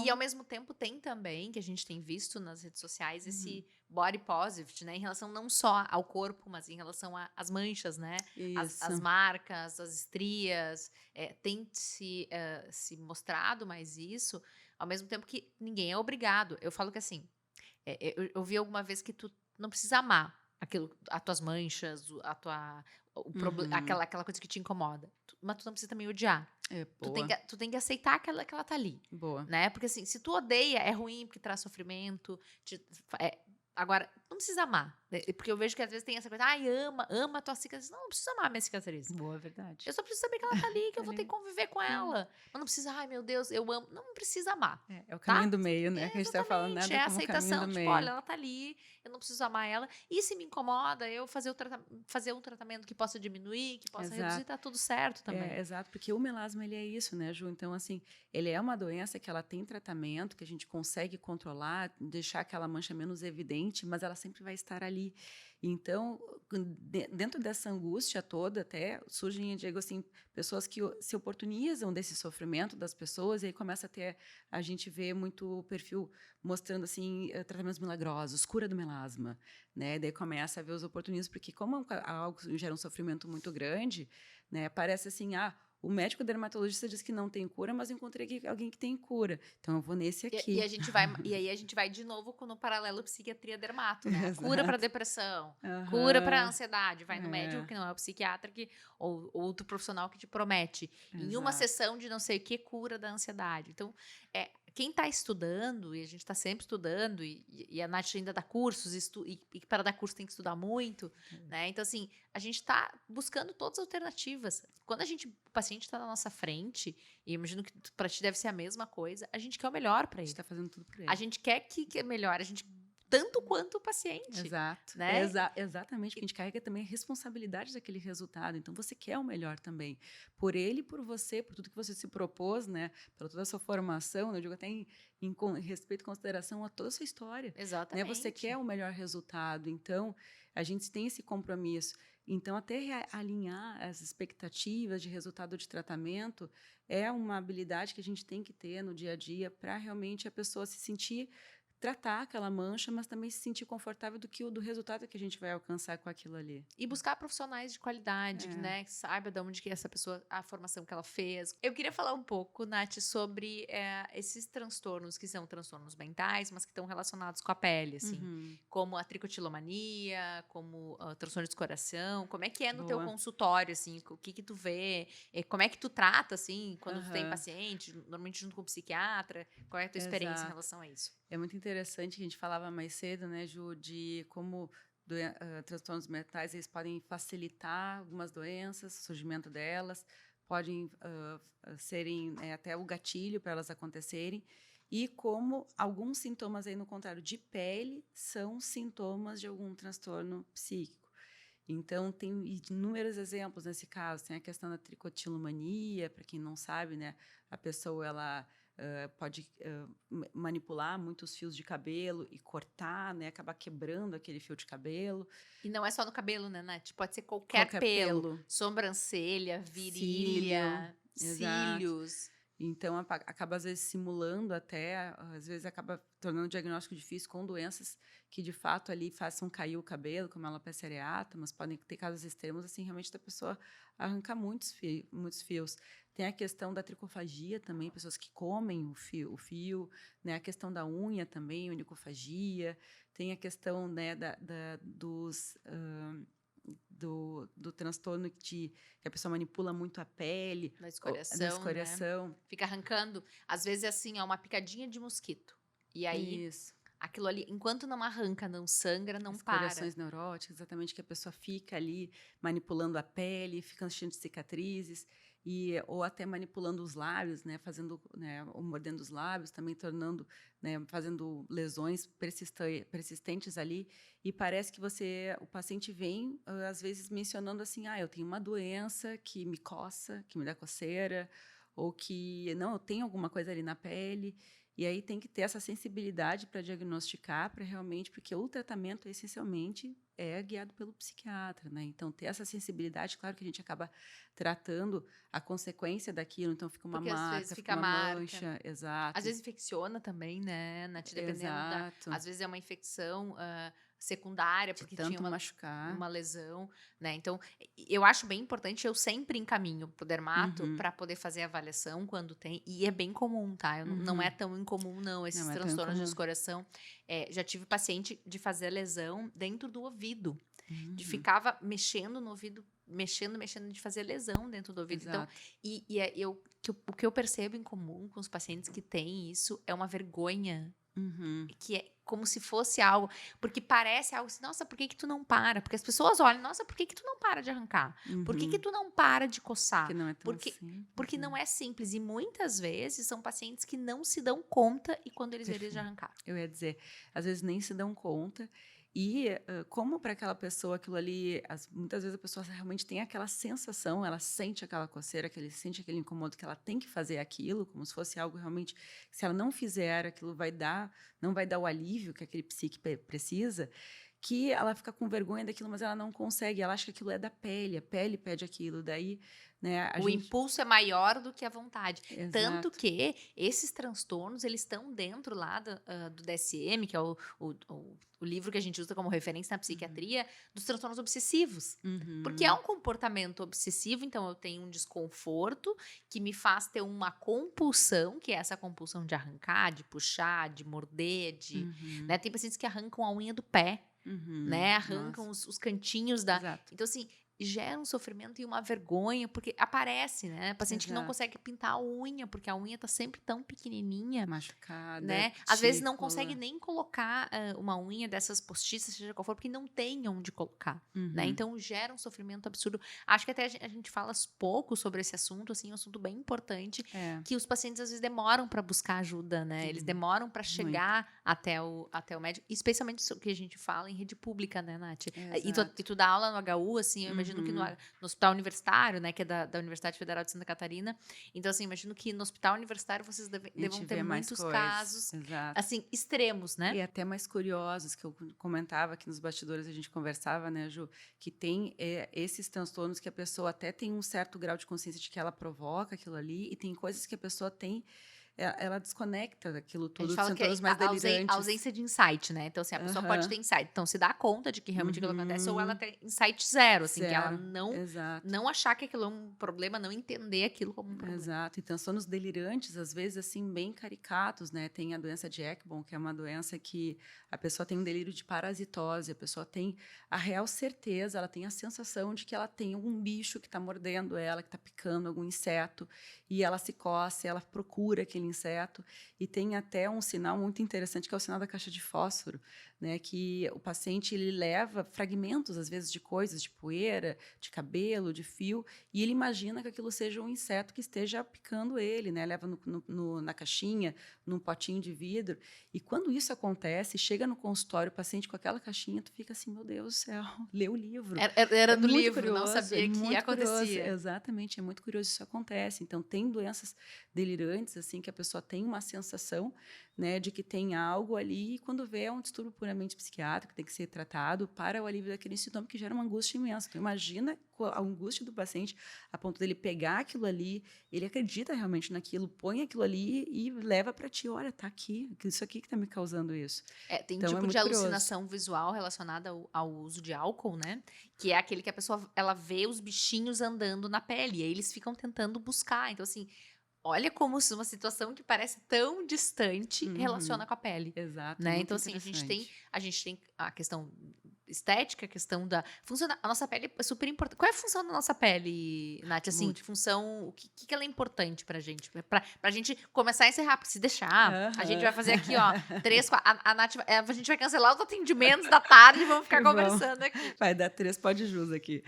ao mesmo tempo tem também, que a gente tem visto nas redes sociais, esse body positive, né? Em relação não só ao corpo, mas em relação às manchas, né? As marcas, as estrias. Tem se mostrado mais isso, ao mesmo tempo que ninguém é obrigado. Eu falo que assim, eu vi alguma vez que tu não precisa amar, as tuas manchas, Uhum. aquela coisa que te incomoda. Mas tu não precisa também odiar. É, Tu boa, tem que aceitar que ela tá ali, boa. né? Porque assim, se tu odeia, é ruim porque traz sofrimento. Agora, não precisa amar, né? Porque eu vejo que às vezes tem essa coisa, ai, ama a tua cicatriz. Não preciso amar a minha cicatriz. Boa, verdade. Eu só preciso saber que ela tá ali, que eu vou ter que Ali. conviver com É. ela. Mas não precisa, ai meu Deus, eu amo. Não precisa amar, É o caminho tá? do meio, né? Que a gente tá falando Exatamente, nada é a como o caminho aceitação. do Tipo, olha, meio. ela tá ali, eu não preciso amar ela. E se me incomoda, eu fazer um tratamento que possa diminuir, que possa reduzir, Exato. tá tudo certo É, também. exato, porque o melasma ele é isso, né, Ju? Então, assim, ele é uma doença que ela tem tratamento, que a gente consegue controlar, deixar aquela mancha menos evidente, mas ela sempre vai estar ali. Então, dentro dessa angústia toda, até surgem, eu digo assim, pessoas que se oportunizam desse sofrimento das pessoas, e aí começa a ter, a gente vê muito perfil mostrando, assim, tratamentos milagrosos, cura do melasma, né? Daí começa a ver os oportunismos, porque como algo gera um sofrimento muito grande, né? Parece assim, o médico dermatologista diz que não tem cura, mas eu encontrei alguém que tem cura. Então eu vou nesse E aqui. a gente vai, e aí a gente vai de novo no paralelo psiquiatria dermato, né? Cura para Exato. depressão, cura para Aham. ansiedade. Vai no médico É, que não é o psiquiatra ou outro profissional que te promete em uma exato. sessão de não sei o que cura da ansiedade. Então, quem está estudando, e a gente está sempre estudando, e a Nath ainda dá cursos, e para dar curso tem que estudar muito, né? Então, assim, a gente está buscando todas as alternativas. Quando o paciente está na nossa frente, e eu imagino que para ti deve ser a mesma coisa, a gente quer o melhor A para gente ele. está fazendo tudo para A ele. gente quer que melhore, a gente tanto quanto o paciente, Exato. né? Exatamente, porque a gente carrega também a responsabilidade daquele resultado. Então, você quer o melhor também. Por ele, por você, por tudo que você se propôs, né? Pela toda a sua formação, né? Eu digo até em respeito e consideração a toda a sua história. Né? Você quer Exatamente. o melhor resultado. Então, a gente tem esse compromisso. Então, até alinhar as expectativas de resultado de tratamento é uma habilidade que a gente tem que ter no dia a dia para realmente a pessoa se sentir tratar aquela mancha, mas também se sentir confortável do resultado que a gente vai alcançar com aquilo ali. E buscar profissionais de qualidade, É. né? Que saiba de onde que essa pessoa, a formação que ela fez. Eu queria falar um pouco, Nath, sobre esses transtornos que são transtornos mentais, mas que estão relacionados com a pele, assim. Uhum. Como a tricotilomania, como transtorno de coração. Como é que é no teu Boa. consultório, assim? O que que tu vê? Como é que tu trata, assim, quando tu tem Aham. paciente? Normalmente junto com o psiquiatra. Qual é a tua experiência em Exato. relação a isso? É muito interessante que a gente falava mais cedo, né, Ju, de como transtornos mentais eles podem facilitar algumas doenças, o surgimento delas, podem serem até o gatilho para elas acontecerem, e como alguns sintomas aí, no contrário, de pele, são sintomas de algum transtorno psíquico. Então, tem inúmeros exemplos nesse caso. Tem a questão da tricotilomania, para quem não sabe, né? A pessoa ela pode manipular muitos fios de cabelo e cortar, né? Acabar quebrando aquele fio de cabelo. E não é só no cabelo, né, Nath? Pode ser qualquer Qualquer pelo. pelo, Sobrancelha, cílio, virilha, exato. cílios. Então, acaba, às vezes, simulando até, às vezes, acaba tornando o diagnóstico difícil com doenças que, de fato, ali façam cair o cabelo, como a alopecia areata, mas podem ter casos extremos, assim, realmente, da pessoa arrancar muitos fios. Tem a questão da tricofagia também, pessoas que comem o fio, né? A questão da unha também, onicofagia. Tem a questão, né, dos... do transtorno que a pessoa manipula muito a pele, Da da escoriação, né? escoriação. Fica arrancando. Às vezes é assim, ó, uma picadinha de mosquito. E aí, Isso. aquilo ali, enquanto não arranca, não sangra, não para. Escoriações neuróticas, exatamente, que a pessoa fica ali manipulando a pele, fica cheia de cicatrizes, ou até manipulando os lábios, né, fazendo, né, ou mordendo os lábios, também tornando, né, fazendo lesões persistentes ali, e parece que o paciente vem, às vezes, mencionando assim, eu tenho uma doença que me coça, que me dá coceira, ou que, não, eu tenho alguma coisa ali na pele. E aí tem que ter essa sensibilidade para diagnosticar, para realmente, porque o tratamento essencialmente é guiado pelo psiquiatra, né? Então ter essa sensibilidade, claro que a gente acaba tratando a consequência daquilo, então fica uma Porque às vezes marca, fica fica uma marca. mancha, Às exato, vezes infecciona também, né, Nath? Dependendo da. exato, Às vezes é uma infecção secundária, De porque tanto tinha machucar. uma lesão, né? Então, eu acho bem importante, eu sempre encaminho pro dermato Uhum. para poder fazer a avaliação quando tem, e é bem comum, tá? Não é Uhum. tão incomum, não, esses Não é tão transtornos de incomum. escoriação. Já tive paciente de fazer lesão dentro do ouvido, de Uhum. ficava mexendo no ouvido, mexendo, de fazer lesão dentro do ouvido. Então, Exato. o que eu percebo em comum com os pacientes que têm isso é uma vergonha, Uhum. que é como se fosse algo, porque parece algo assim, nossa, por que que tu não para? Porque as pessoas olham, nossa, por que que tu não para de arrancar? Por que que Uhum. tu não para de Porque coçar? não é tão Porque, simples, porque né. não é simples, e muitas vezes são pacientes que não se dão conta e quando eles verem, eles já Perfeito. arrancaram. Eu ia dizer, às vezes nem se dão conta e, como para aquela pessoa aquilo ali muitas vezes a pessoa realmente tem aquela sensação, ela sente aquela coceira, sente aquele incomodo que ela tem que fazer aquilo, como se fosse algo realmente que se ela não fizer, aquilo não vai dar o alívio que aquele psique precisa, que ela fica com vergonha daquilo, mas ela não consegue, ela acha que aquilo é da pele, a pele pede aquilo, daí, né, a O gente impulso é maior do que a vontade. Tanto exato. que esses transtornos, eles estão dentro lá do DSM, que é o livro que a gente usa como referência na Uhum. psiquiatria, dos transtornos obsessivos. Porque é Uhum. um comportamento obsessivo, então eu tenho um desconforto que me faz ter uma compulsão, que é essa compulsão de arrancar, de puxar, de morder, Uhum. né? Tem pacientes que arrancam a unha do pé, Uhum. né? Arrancam Nossa, os cantinhos da. exato, Então, assim, gera um sofrimento e uma vergonha, porque aparece, né? Paciente que não exato. consegue pintar a unha, porque a unha tá sempre tão pequenininha, Machucada, né? Às vezes não consegue cutícula. nem colocar uma unha dessas postiças, seja qual for, porque não tem onde colocar, né? Uhum. Então gera um sofrimento absurdo. Acho que até a gente fala pouco sobre esse assunto, assim, é um assunto bem importante, É, que os pacientes às vezes demoram para buscar ajuda, né? Eles uhum. demoram para Muito. chegar até o médico, especialmente o que a gente fala em rede pública, né, Nath? E Exato. tu dá aula no HU, assim, eu imagino que no Uhum. hospital universitário, né, que é da Universidade Federal de Santa Catarina. Então, assim, imagino que no hospital universitário vocês A devam gente ter vê mais muitos coisas, casos, exato. assim, extremos, né? E até mais curiosos, que eu comentava aqui nos bastidores, a gente conversava, né, Ju, que tem esses transtornos que a pessoa até tem um certo grau de consciência de que ela provoca aquilo ali, e tem coisas que a pessoa tem, ela desconecta daquilo A gente tudo, fala são que é todos mais a delirantes. ausência de insight, né? Então, assim, a pessoa pode Aham. ter insight. Então, se dá conta de que realmente aquilo acontece, ou ela Uhum. tem insight zero, assim, que ela Zero, não, exato. não achar que aquilo é um problema, não entender aquilo como um problema. Exato, e transtornos delirantes, às vezes, assim, bem caricatos, né? Tem a doença de Ekbom, que é uma doença que a pessoa tem um delírio de parasitose, a pessoa tem a real certeza, ela tem a sensação de que ela tem algum bicho que está mordendo ela, que está picando algum inseto, e ela se coça, ela procura aquele inseto, e tem até um sinal muito interessante, que é o sinal da caixa de fósforo, né? Que o paciente, ele leva fragmentos, às vezes, de coisas, de poeira, de cabelo, de fio, e ele imagina que aquilo seja um inseto que esteja picando ele, né? Leva na caixinha, num potinho de vidro. E quando isso acontece, chega no consultório, o paciente com aquela caixinha, tu fica assim, meu Deus do céu, lê o livro. Era É do muito livro, não curioso, é sabia que muito curioso. acontecia. Exatamente, é muito curioso isso acontece. Então, tem doenças delirantes, assim, que a pessoa tem uma sensação, né, de que tem algo ali, e quando vê é um distúrbio puramente psiquiátrico, que tem que ser tratado para o alívio daquele sintoma, que gera uma angústia imensa. Então, imagina a angústia do paciente a ponto dele pegar aquilo ali, ele acredita realmente naquilo, põe aquilo ali e leva para ti, olha, tá aqui, isso aqui que está me causando isso. Tem um Então, é tipo de muito curioso. alucinação visual relacionada ao uso de álcool, né? Que é aquele que a pessoa, ela vê os bichinhos andando na pele, e aí eles ficam tentando buscar. Então, assim, olha como uma situação que parece tão distante Uhum. relaciona com a pele, Exato, né? muito Então, assim, interessante. a gente tem a questão estética, a questão da... A nossa pele é super importante. Qual é a função da nossa pele, Nath? Assim, Muito. de função... O que ela é importante pra gente? Pra gente começar a encerrar, porque se deixar, a gente vai Aham. fazer aqui, ó, 3, 4... A Nath, a gente vai cancelar os atendimentos da tarde e vamos ficar Vamos. conversando aqui. Vai dar 3 pó de jus aqui.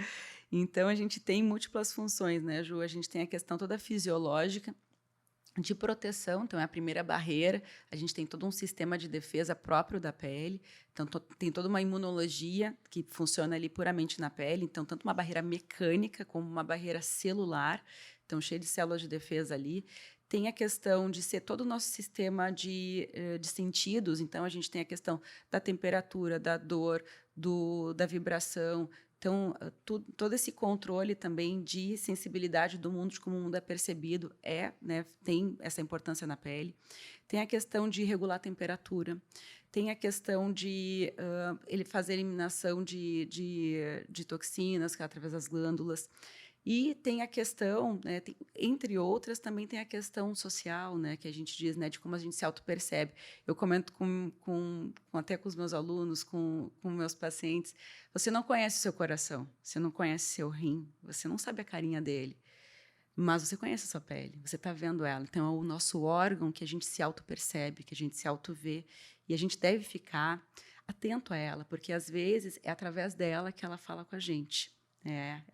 Então, a gente tem múltiplas funções, né, Ju? A gente tem a questão toda fisiológica, de proteção, então é a primeira barreira. A gente tem todo um sistema de defesa próprio da pele, então tem toda uma imunologia que funciona ali puramente na pele, então tanto uma barreira mecânica como uma barreira celular, então cheia de células de defesa ali. Tem a questão de ser todo o nosso sistema de sentidos, então a gente tem a questão da temperatura, da dor, da vibração, Então, todo esse controle também de sensibilidade do mundo, de como o mundo é percebido, né, tem essa importância na pele. Tem a questão de regular a temperatura, tem a questão de ele fazer eliminação de toxinas através das glândulas. E tem a questão, né, entre outras, também tem a questão social, né, que a gente diz, né, de como a gente se autopercebe. Eu comento até com os meus alunos, com meus pacientes, você não conhece o seu coração, você não conhece seu rim, você não sabe a carinha dele, mas você conhece a sua pele, você está vendo ela. Então, é o nosso órgão que a gente se autopercebe, que a gente se autovê, e a gente deve ficar atento a ela, porque, às vezes, é através dela que ela fala com a gente.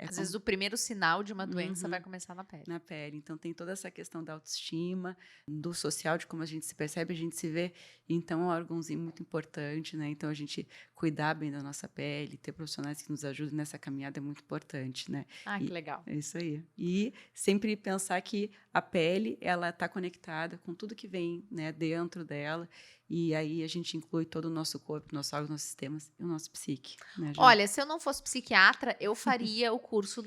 Às vezes o primeiro sinal de uma doença vai começar na pele. Na pele. Então, tem toda essa questão da autoestima, do social, de como a gente se percebe, a gente se vê. Então, é um órgãozinho muito importante, né? Então, a gente cuidar bem da nossa pele, ter profissionais que nos ajudem nessa caminhada é muito importante, né? Que legal. É isso aí. E sempre pensar que a pele, ela está conectada com tudo que vem, né, dentro dela. E aí a gente inclui todo o nosso corpo, nosso órgão, nossos sistemas e o nosso psique. Né, olha, se eu não fosse psiquiatra, eu faria o curso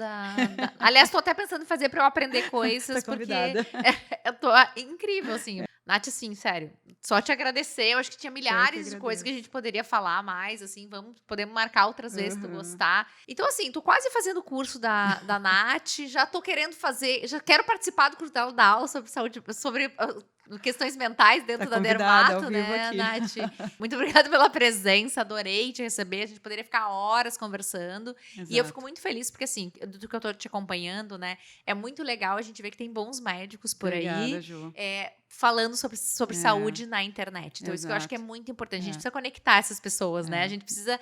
Aliás, estou até pensando em fazer para eu aprender coisas, tá porque convidada. eu tô incrível, assim. Nath, assim, sério, só te agradecer. Eu acho que tinha milhares de coisas que a gente poderia falar mais, assim, podemos marcar outras vezes se tu gostar. Então, assim, tô quase fazendo o curso da Nath, já tô querendo fazer, já quero participar do curso dela, da aula sobre saúde, sobre questões mentais dentro da Dermato, né, Nath? Muito obrigada pela presença, adorei te receber, a gente poderia ficar horas conversando. Exato. E eu fico muito feliz, porque assim, do que eu tô te acompanhando, né, é muito legal a gente ver que tem bons médicos por aí, Ju. falando sobre saúde na internet. Então, isso que eu acho que é muito importante. A gente precisa conectar essas pessoas, né? A gente precisa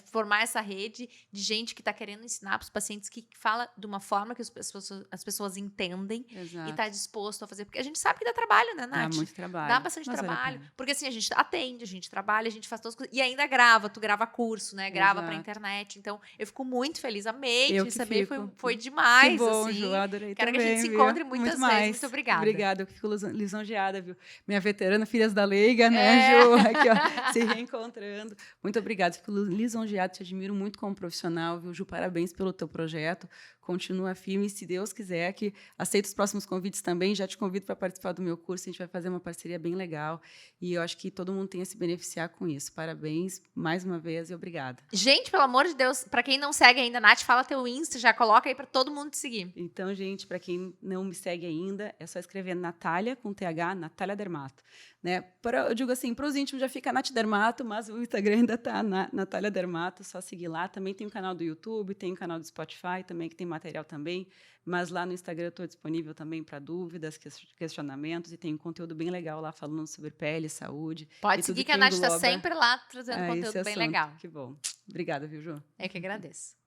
formar essa rede de gente que está querendo ensinar para os pacientes, que fala de uma forma que as pessoas entendem. Exato. E está disposto a fazer. Porque a gente sabe que dá trabalho, né, Nath? Dá muito trabalho. Dá bastante trabalho. Porque assim, a gente atende, a gente trabalha, a gente faz todas as coisas. E ainda grava, tu grava curso, né? Grava para internet. Então, eu fico muito feliz. Amei te receber. Foi demais. Que bom, assim. Ju, adorei. Quero também, que a gente se encontre muitas vezes. Muito obrigada. Obrigada, eu fico lisonjeada, viu? Minha veterana, filhas da leiga, né, Ju? Aqui, ó, se reencontrando. Muito obrigada, fico lisonjeada, te admiro muito como profissional, viu, Ju? Parabéns pelo teu projeto. Continua firme, e se Deus quiser, que aceito os próximos convites também, já te convido para participar do meu curso, a gente vai fazer uma parceria bem legal, e eu acho que todo mundo tem a se beneficiar com isso. Parabéns, mais uma vez, e obrigada. Gente, pelo amor de Deus, para quem não segue ainda, Nath, fala teu Insta, já coloca aí para todo mundo te seguir. Então, gente, para quem não me segue ainda, é só escrever Natália, com TH, Natália Dermato. Né? Eu digo assim, para os íntimos já fica Nath Dermato, mas o Instagram ainda está Natália Dermato, só seguir lá. Também tem o canal do YouTube, tem o canal do Spotify também, que tem material também, mas lá no Instagram eu estou disponível também para dúvidas, questionamentos, e tem um conteúdo bem legal lá falando sobre pele, saúde. Pode seguir que a Nath está sempre lá trazendo conteúdo bem legal. Que bom. Obrigada, viu, Ju? Eu que agradeço.